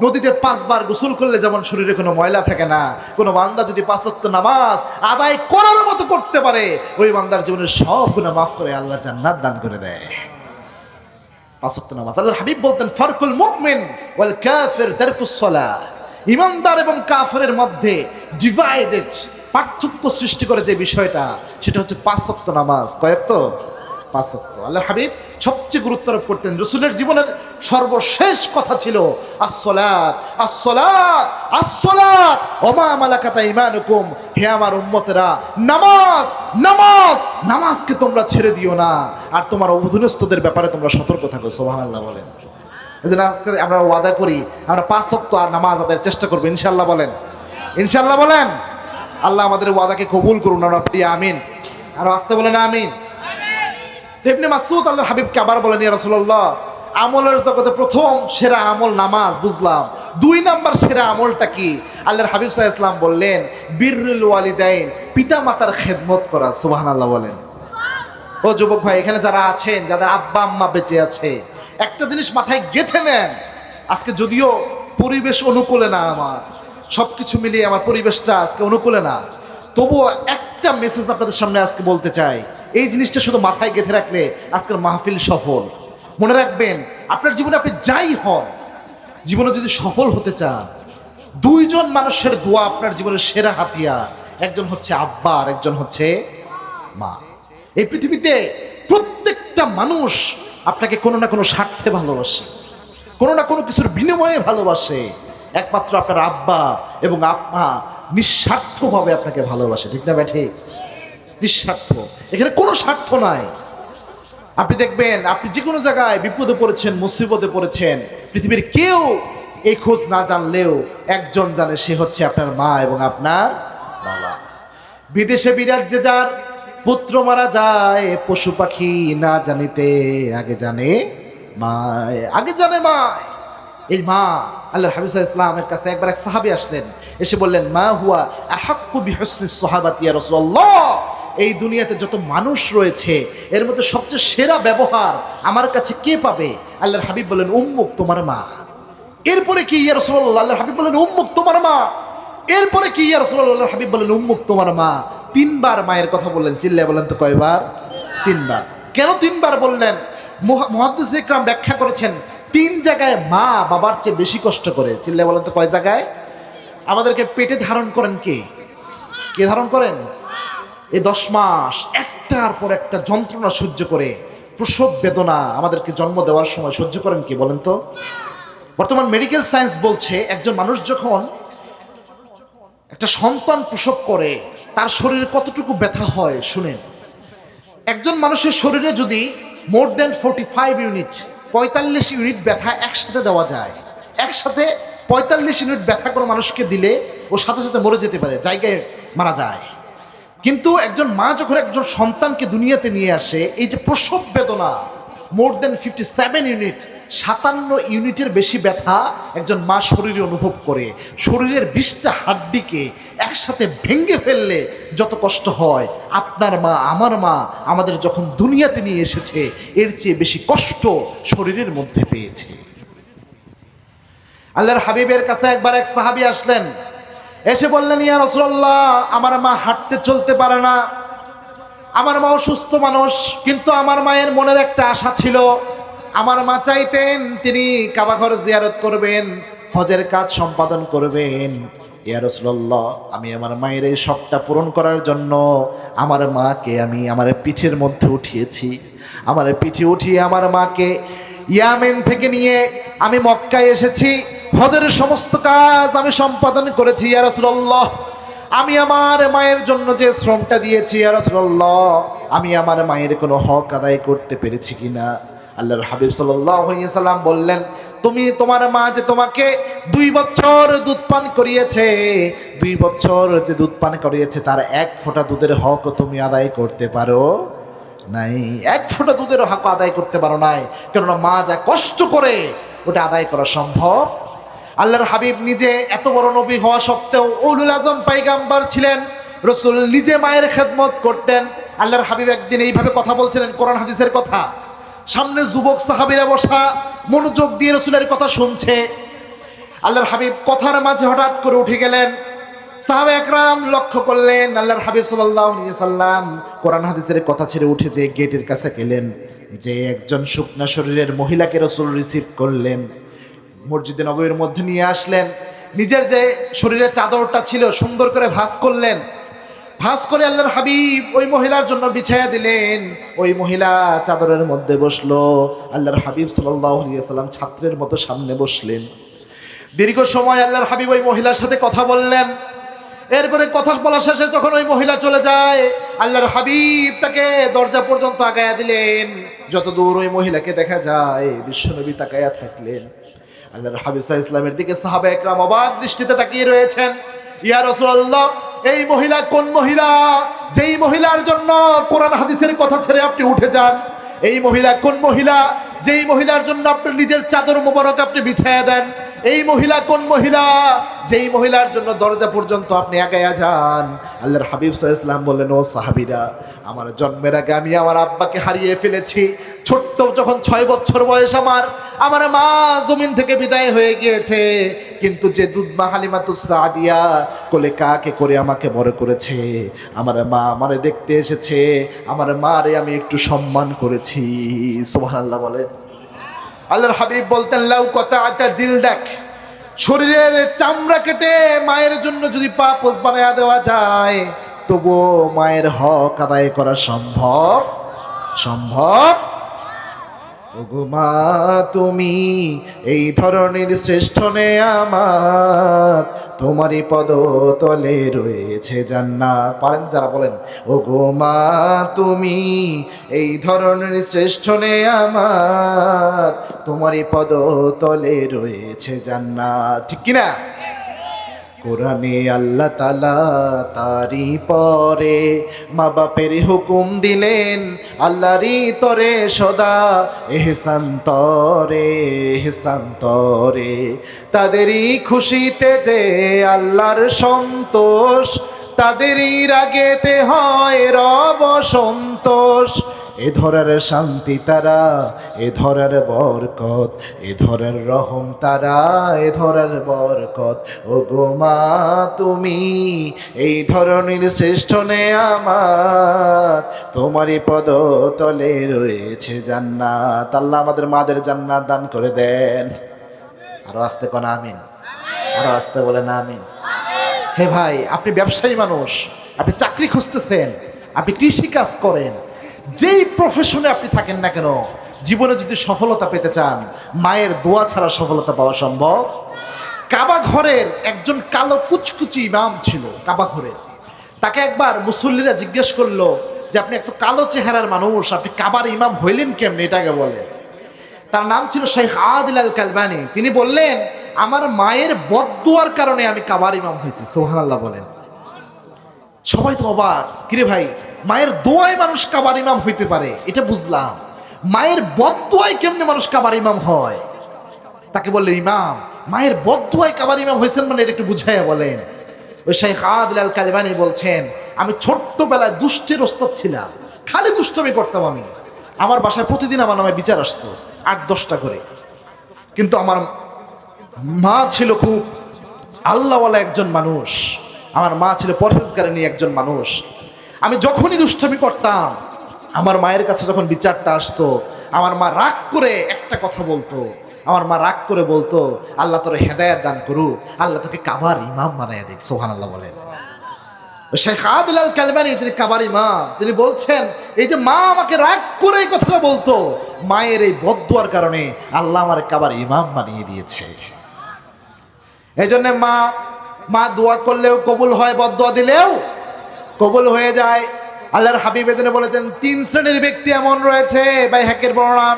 S1: নদীতে 5 বার গোসল করলে যেমন শরীরে কোনো ময়লা থাকে না, কোনো বান্দা যদি 5 ওয়াক্ত নামাজ আদায় করার মতো করতে পারে, ওই বান্দার জীবনের সব গুনাহ মাফ করে আল্লাহ জান্নাত দান করে দেয়। 5 ওয়াক্ত নামাজ। আল্লাহর হাবিব বলতেন, ফারকুল মুমিন ওয়াল কাফির তারকুস সালাহ। ইমানদার এবং কাফেরের মধ্যে ডিভাইডেড, পার্থক্য সৃষ্টি করে যে বিষয়টা, সেটা হচ্ছে 5 ওয়াক্ত নামাজ। কয় ওয়াক্ত? 5 ওয়াক্ত। আল্লাহর হাবিব সবচেয়ে গুরুত্ব আরোপ করতেন। রাসূলের জীবনের সর্বশেষ কথা ছিল আসসালাত, আসসালাত, আসসালাত ওমা মালাকাত ঈমানুকুম। হে আমার উম্মতেরা, নামাজ, নামাজ, নামাজকে তোমরা ছেড়ে দিও না, আর তোমার অধীনস্থদের ব্যাপারে তোমরা সতর্ক থাকো। সুবহানাল্লাহ বলেন। এজন্য আজকে আমরা ওয়াদা করি, আমরা 5 ওয়াক্ত আর নামাজ আদায়ের চেষ্টা করবো, ইনশাআল্লাহ বলেন। ইনশাআল্লাহ বলেন। আল্লাহ আমাদের ওয়াদাকে কবুল করুন, আমরা প্রিয় আমিন। আর আসতে বলেন আমিন। ইবনে মাসউদ আল্লাহর হাবিবকে আবার বলেন, ইয়া রাসূলুল্লাহ, আমলের জগতে প্রথম সেরা আমল নামাজ, বুঝলাম, 2 নাম্বার সেরা আমলটা কি? আল্লাহর হাবিব সাল্লাল্লাহু আলাইহি ওয়াসাল্লাম বললেন, বিররুল ওয়ালিদাইন, পিতা মাতার খেদমত করা। সুবহানাল্লাহ বলেন। ও যুবক ভাই, এখানে যারা আছেন, যাদের আব্বা আম্মা বেঁচে আছে, একটা জিনিস মাথায় গেঁথে নেন। আজকে যদিও পরিবেশ অনুকূলে না, আমার সবকিছু মিলিয়ে আমার পরিবেশটা আজকে অনুকূলে না, তবুও একটা মেসেজ আপনাদের সামনে আজকে বলতে চাই। এই জিনিসটা শুধু মাথায় গেঁথে রাখলে আজকের মাহফিল সফল। মনে রাখবেন, আপনার জীবনে আপনি যাই হন, জীবনে যদি সফল হতে চান, 2 জন মানুষের দোয়া আপনার জীবনের সেরা হাতিয়ার। একজন হচ্ছে আব্বা আর একজন হচ্ছে মা। এই পৃথিবীতে প্রত্যেকটা মানুষ আপনাকে কোনো না কোনো স্বার্থে ভালোবাসে, কোনো না কোনো কিছুর বিনিময়ে ভালোবাসে। একমাত্র আপনার আব্বা এবং আম্মা নিঃস্বার্থভাবে আপনাকে ভালোবাসে, ঠিক না ব্যাঠে? নিঃস্বার্থ, এখানে কোনো স্বার্থ নাই। আপনি দেখবেন, আপনি যে কোনো জায়গায় বিপদে পড়েছেন, মুসিবতে পড়েছেন, পৃথিবীর কেউ এই খোঁজ না জানলেও একজন জানে, সে হচ্ছে আপনার মা এবং আপনার বাবা। বিদেশে বিরাট যে যার পুত্র মারা যায়, পশু পাখি না জানিতে আগে জানে মায়, আগে জানে মায়। এই মা, আল্লাহর হাবিব সাল্লাল্লাহু আলাইহি ওয়াসাল্লামের কাছে একবার এক সাহাবী আসলেন, এসে বললেন, মা হুয়া আহাক্কু বিহুসনিস সাহাবাতি ইয়া রাসূলুল্লাহ, এই দুনিয়াতে যত মানুষ রয়েছে এর মধ্যে সবচেয়ে সেরা ব্যবহার আমার কাছে কে পাবে? আল্লাহর হাবিব বললেন, উম্মুক, তোমার মা। এরপরে কি ইয়া রাসূলুল্লাহ? আল্লাহর হাবিব বললেন, উম্মুক, তোমার মা। এরপরে কি ইয়া রাসূলুল্লাহ? আল্লাহর হাবিব বললেন, উম্মুক, তোমার মা। 3 বার মায়ের কথা বললেন। চিল্লায় বলেন তো কয়বার? 3 বার। কেন 3 বার বললেন? মুহাদ্দিস ইকরাম ব্যাখ্যা করেছেন, 3 জায়গায় মা বাবার চেয়ে বেশি কষ্ট করে। চিল্লায় বলেন তো কয় জায়গায়? আমাদেরকে পেটে ধারণ করেন কে? কে ধারণ করেন? এই 10 মাস একটার পর একটা যন্ত্রণা সহ্য করে, প্রসব বেদনা আমাদেরকে জন্ম দেওয়ার সময় সহ্য করেন কে বলেন তো? বর্তমান মেডিকেল সায়েন্স বলছে, একজন মানুষ যখন একটা সন্তান প্রসব করে তার শরীরে কতটুকু ব্যথা হয় শুনেন। একজন মানুষের শরীরে যদি মোর দেন 45 ইউনিট, 45 ইউনিট ব্যথা একসাথে দেওয়া যায়, একসাথে 45 ইউনিট ব্যথা কোনো মানুষকে দিলে ও সাথে সাথে মরে যেতে পারে, জায়গায় মারা যায়। কিন্তু একজন মা যখন একজন সন্তানকে দুনিয়াতে নিয়ে আসে, এই যে প্রসব বেদনা, মোর দেন 57 ইউনিট, 57 ইউনিটের বেশি ব্যথা একজন মা শরীরে অনুভব করে। শরীরের 20টা হাড্ডিকে একসাথে ভেঙে ফেললে যত কষ্ট হয়, আপনার মা, আমার মা আমাদের যখন দুনিয়াতে নিয়ে এসেছে, এর চেয়ে বেশি কষ্ট শরীরের মধ্যে পেয়েছে। আল্লাহর হাবিবের কাছে একবার এক সাহাবী আসলেন, এসে বললেন, ইয়া রাসূলুল্লাহ, আমার মা হাঁটতে চলতে পারে না, আমার মা অসুস্থ মানুষ, কিন্তু আমার মায়ের মনের একটা আশা ছিল, আমার মা চাইতেন তিনি কাবা ঘর জিয়ারত করবেন, হজের কাজ সম্পাদন করবেন। ইয়া রাসূলুল্লাহ, আমি আমার মায়ের এই শখটা পূরণ করার জন্য আমার মাকে আমি আমার পিঠের মধ্যে উঠিয়েছি, আমার পিঠে উঠিয়ে আমার মাকে ইয়ামেন থেকে নিয়ে আমি মক্কায় এসেছি, হজের সমস্ত কাজ আমি সম্পাদন করেছি। ইয়া রাসূলুল্লাহ, আমি আমার মায়ের জন্য যে শ্রমটা দিয়েছি, ইয়া রাসূলুল্লাহ, আমি আমার মায়ের কোনো হক আদায় করতে পেরেছি কিনা? আল্লাহর হাবিব সাল্লাল্লাহু আলাইহি সাল্লাম বললেন, তুমি, তোমার মা যে তোমাকে 2 বছর দুধ পান করিয়েছে, 2 বছর যে দুধ পান করিয়েছে, তার 1 ফোঁটা দুধের হক তুমি আদায় করতে পারো নাই। 1 ফোঁটা দুধের হক আদায় করতে পারো নাই, কেননা মা যা কষ্ট করে ওটা আদায় করা সম্ভব। আল্লাহর হাবিব নিজে এত বড় নবী হওয়া সত্ত্বেও উলুল আজম পয়গাম্বর ছিলেন, রাসূল নিজে মায়ের খেদমত করতেন। আল্লাহর হাবিব একদিন এইভাবে কথা বলছিলেন, কোরআন হাদিসের কথা, সামনে যুবক সাহাবীরা বসা, মনোযোগ দিয়ে রাসূলের কথা শুনছে। আল্লাহর হাবিব কথার মাঝে হঠাৎ করে উঠে গেলেন। সাহাবা একরাম লক্ষ্য করলেন, আল্লাহর হাবিব সাল্লাল্লাহু আলাইহি সাল্লাম কোরআন হাদিসের কথা ছেড়ে উঠে যে গেটের কাছে গেলেন, যে একজন শুকনা শরীরের মহিলাকে রাসূল রিসিভ করলেন, মসজিদে নববীর মধ্যে নিয়ে আসলেন, নিজের যে শরীরের চাদরটা ছিল সুন্দর করে ভাঁজ করলেন, ভাঁজ করে আল্লাহর হাবিব ওই মহিলার জন্য বিছায়া দিলেন। ওই মহিলা চাদরের মধ্যে বসলো, আল্লাহর হাবিব সাল্লাল্লাহু আলাইহি সাল্লাম ছাত্রের মতো সামনে বসলেন। দীর্ঘ সময় আল্লাহর হাবিব ওই মহিলার সাথে কথা বললেন। এরপরে কথা বলা শেষে যখন ওই মহিলা চলে যায়, আল্লাহর হাবিব তাকে দরজা পর্যন্ত আগায়া দিলেন। যত দূর ওই মহিলাকে দেখা যায়, বিশ্বনবী তাকায়া থাকলেন। আল্লাহর হাবিব সাল্লাল্লাহু আলাইহি ওয়াসাল্লামের দিকে সাহাবা একরাম অবাক দৃষ্টিতে তাকিয়ে রয়েছেন। ইয়া রাসূলুল্লাহ, এই মহিলা কোন মহিলা, যেই মহিলার জন্য কোরআন হাদিসের কথা ছেড়ে আপনি উঠে যান? এই মহিলা কোন মহিলা, যেই মহিলার জন্য আপনি নিজের চাদর মোবারক আপনি বিছায়া দেন? এই মহিলা কোন মহিলা, যেই মহিলার জন্য দরজা পর্যন্ত আপনি আগায়া যান? আল্লাহর হাবিব সাল্লাল্লাহু আলাইহি ওয়াসাল্লাম বললেন, ও সাহাবীরা, আমার জন্মের আগে আমি আমার আব্বাকে হারিয়ে ফেলেছি। ছোট্ট যখন 6 বছর বয়স আমার মা জমিন থেকে বিদায় হয়ে গিয়েছে, কিন্তু যে দুধমা হালিমাতুস সাদিয়া কোলে কাকে করে আমাকে বড় করেছে, আমার মা আমারে দেখতে এসেছে, আমার মারে আমি একটু সম্মান করেছি। সুবহানাল্লাহ বলেন। আল্লাহর হাবিব বলতেন, লাউ কতাআতা জিলদাক, শরীরের চামড়া কেটে মায়ের জন্য যদি পাপোশ বানায়া দেওয়া যায়, তবুও মায়ের হক আদায় করা সম্ভব। ওগো মা, তুমি এই ধরনের শ্রেষ্ঠ নেয়ামত, তোমারই পদতলে রয়েছে জান্নাত। পারেন যারা বলেন, ওগো মা, তুমি এই ধরনের শ্রেষ্ঠ নেয়ামত, তোমারই পদতলে রয়েছে জান্নাত। ঠিক কিনা? কোরআনে আল্লাহ তাআলা তারি পরে মা বাপের হুকুম দিলেন, আল্লাহরই তরে সদা এহসান তরে, তাদেরই খুশিতে যে আল্লাহর সন্তোষ, তাদেরই রাগেতে হয় রব সন্তোষ। এ ধরার শান্তি তারা, এ ধরার বরকত, এ ধরার রহম তারা, এ ধরার বরকত। ও গো মা, তুমি এই ধরনের শ্রেষ্ঠ নেয়ামত, তোমারই পদতলে রয়েছে জান্নাত। আল্লাহ আমাদের মাদের জান্নাত দান করে দেন। আরো আস্তে কোন আমিন, আরো আস্তে বলেন আমিন। হে ভাই, আপনি ব্যবসায়ী মানুষ, আপনি চাকরি খুঁজতেছেন, আপনি কৃষি কাজ করেন, যেই প্রফেশনে আপনি থাকেন না কেন, জীবনে যদি সফলতা পেতে চান, মায়ের দোয়া ছাড়া সফলতা পাওয়া সম্ভব। কাবা ঘরের একজন কালো কুচকুচি ইমাম ছিল কাবা ঘরে। তাকে একবার মুসল্লিরা জিজ্ঞেস করলো যে, আপনি এত কালো চেহারার মানুষ, আপনি কাবার ইমাম হইলেন কেমনে, এটাকে বলেন। তার নাম ছিল শেখ আদিল আল কালবানি। তিনি বললেন, আমার মায়ের বদদুয়ার কারণে আমি কাবার ইমাম হয়েছি। সুবহানাল্লাহ বলেন। সবাই তো অবাক, কিরে ভাই, মায়ের দোয়ায় মানুষ কাবার ইমাম হইতে পারে এটা বুঝলাম, মায়ের বদদুয়ায় কেমনে মানুষ কাবার ইমাম হয়? তাকে বললেন, ইমাম মায়ের বদদুয়ায় কাবার ইমাম হয়েছেন মানে এটা একটু বুঝাইয়া বলেন। ওই শেখ আদিল আল কালবানি বলছেন, আমি ছোট্টবেলায় দুষ্টের ওস্তাদ ছিলাম, খালি দুষ্টমি করতাম আমি। আমার বাসায় প্রতিদিন আমার নামে বিচার আসতো 8-10টা করে, কিন্তু আমার মা ছিল খুব আল্লাহওয়ালা একজন মানুষ, আমার মা ছিল পরহেজগারিনী একজন মানুষ। আমি যখনই দুষ্টামি করতাম, আমার মায়ের কাছে যখন বিচারটা আসতো, আমার মা রাগ করে একটা কথা বলতো, আমার মা রাগ করে বলতো, আল্লাহ তোরে হেদায়েত দান করুক, আল্লাহ তোকে কাবার ইমাম বানাইয়া দিক। সুবহানাল্লাহ বলেন। শেখ আদিল আল কালবানি তিনি কাবার ইমাম। তিনি বলছেন, এই যে মা আমাকে রাগ করে এই কথাটা বলতো, মায়ের এই বদদুয়ার কারণে আল্লাহ আমার কাবার ইমাম বানিয়ে দিয়েছে। এই জন্য মা দোয়া করলেও কবুল হয়, বদদুয়া দিলেও কবুল হয়ে যায়। আল্লাহর হাবিব এজন্য বলেছেন, 3 শ্রেণীর ব্যক্তি এমন রয়েছে, বাইহাকের বর্ণনা,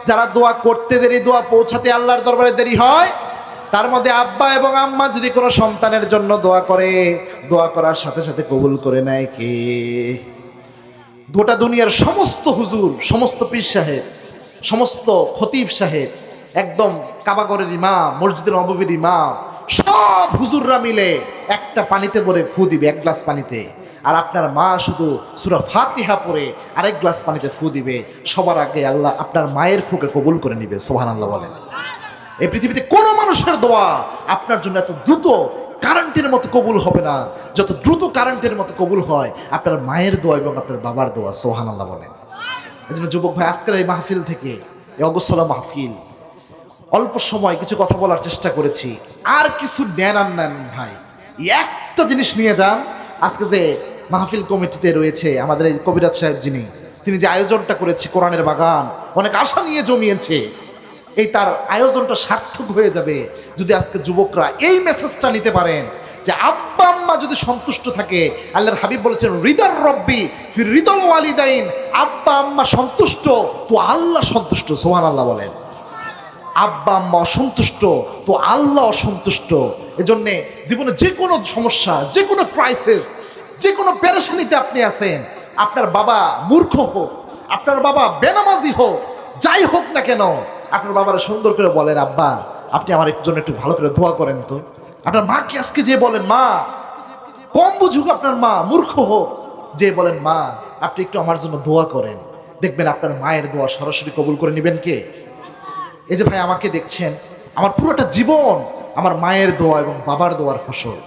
S1: যারা দোয়া করতে দেরি, দোয়া পৌঁছাতে আল্লাহর দরবারে দেরি হয়। তার মধ্যে আব্বা এবং আম্মা যদি কোনো সন্তানের জন্য দোয়া করে, দোয়া করার সাথে সাথে কবুল করে নেয় কে? গোটা দুনিয়ার সমস্ত হুজুর, সমস্ত পীর সাহেব, সমস্ত খতিব সাহেব, একদম কাবাগরের ইমাম, মসজিদের নববীর ইমাম, সব হুজুররা মিলে একটা পানিতে ভরে ফু দিবে, 1 গ্লাস পানিতে। আর আপনার মা শুধু সূরা ফাতিহা পড়ে আরেক গ্লাস পানিতে ফু দিবে। সবার আগে আল্লাহ আপনার মায়ের ফুকে কবুল করে নিবে। সুবহানাল্লাহ বলেন। এই পৃথিবীতে কোনো মানুষের দোয়া আপনার জন্য এত দ্রুত কারেন্টের মতো কবুল হবে না, যত দ্রুত কারেন্টের মতো কবুল হয় আপনার মায়ের দোয়া এবং আপনার বাবার দোয়া। সুবহানাল্লাহ বলেন। এই জন্য যুবক ভাই, আজকের এই মাহফিল থেকে, এই অগোছলা মাহফিল, অল্প সময় কিছু কথা বলার চেষ্টা করেছি। আর কিছু নেন আর নেন ভাই, একটা জিনিস নিয়ে যান। আজকে যে মাহফিল কমিটিতে রয়েছে আমাদের এই কবিরাজ সাহেব, তিনি যে আয়োজনটা করেছে কোরআনের বাগান, অনেক আশা নিয়ে জমিয়েছে, এই তার আয়োজনটা সার্থক হয়ে যাবে যদি আজকে যুবকরা এই মেসেজটা নিতে পারেন যে আব্বা আম্মা যদি সন্তুষ্ট থাকে, আল্লাহর হাবিব বলেছেন, রিদার রব্বি ফির রিদাল ওয়ালিদাইন, আব্বা আম্মা সন্তুষ্ট তো আল্লাহ সন্তুষ্ট। সুবহানাল্লাহ বলেন। আব্বা আম্মা অসন্তুষ্ট তো আল্লাহ অসন্তুষ্ট। এজন্যে জীবনে যে কোনো সমস্যা, যে কোনো ক্রাইসিস, যে কোনো পেরেশানিতে আপনি আছেন, আপনার বাবা মূর্খ হোক, আপনার বাবা বেনামাজি হোক, যাই হোক না কেন, আপনার বাবার সুন্দর করে বলেন, আব্বা আপনি আমার জন্য একটু ভালো করে দোয়া করেন তো। আপনার মাকে আজকে যে বলেন, মা, কম বুঝুক আপনার মা, মূর্খ হোক, যে বলেন মা আপনি একটু আমার জন্য দোয়া করেন, দেখবেন আপনার মায়ের দোয়া সরাসরি কবুল করে নেবেন কে? এই যে ভাই আমাকে দেখছেন, আমার পুরোটা জীবন আমার মায়ের দোয়া এবং বাবার দোয়ার ফসল।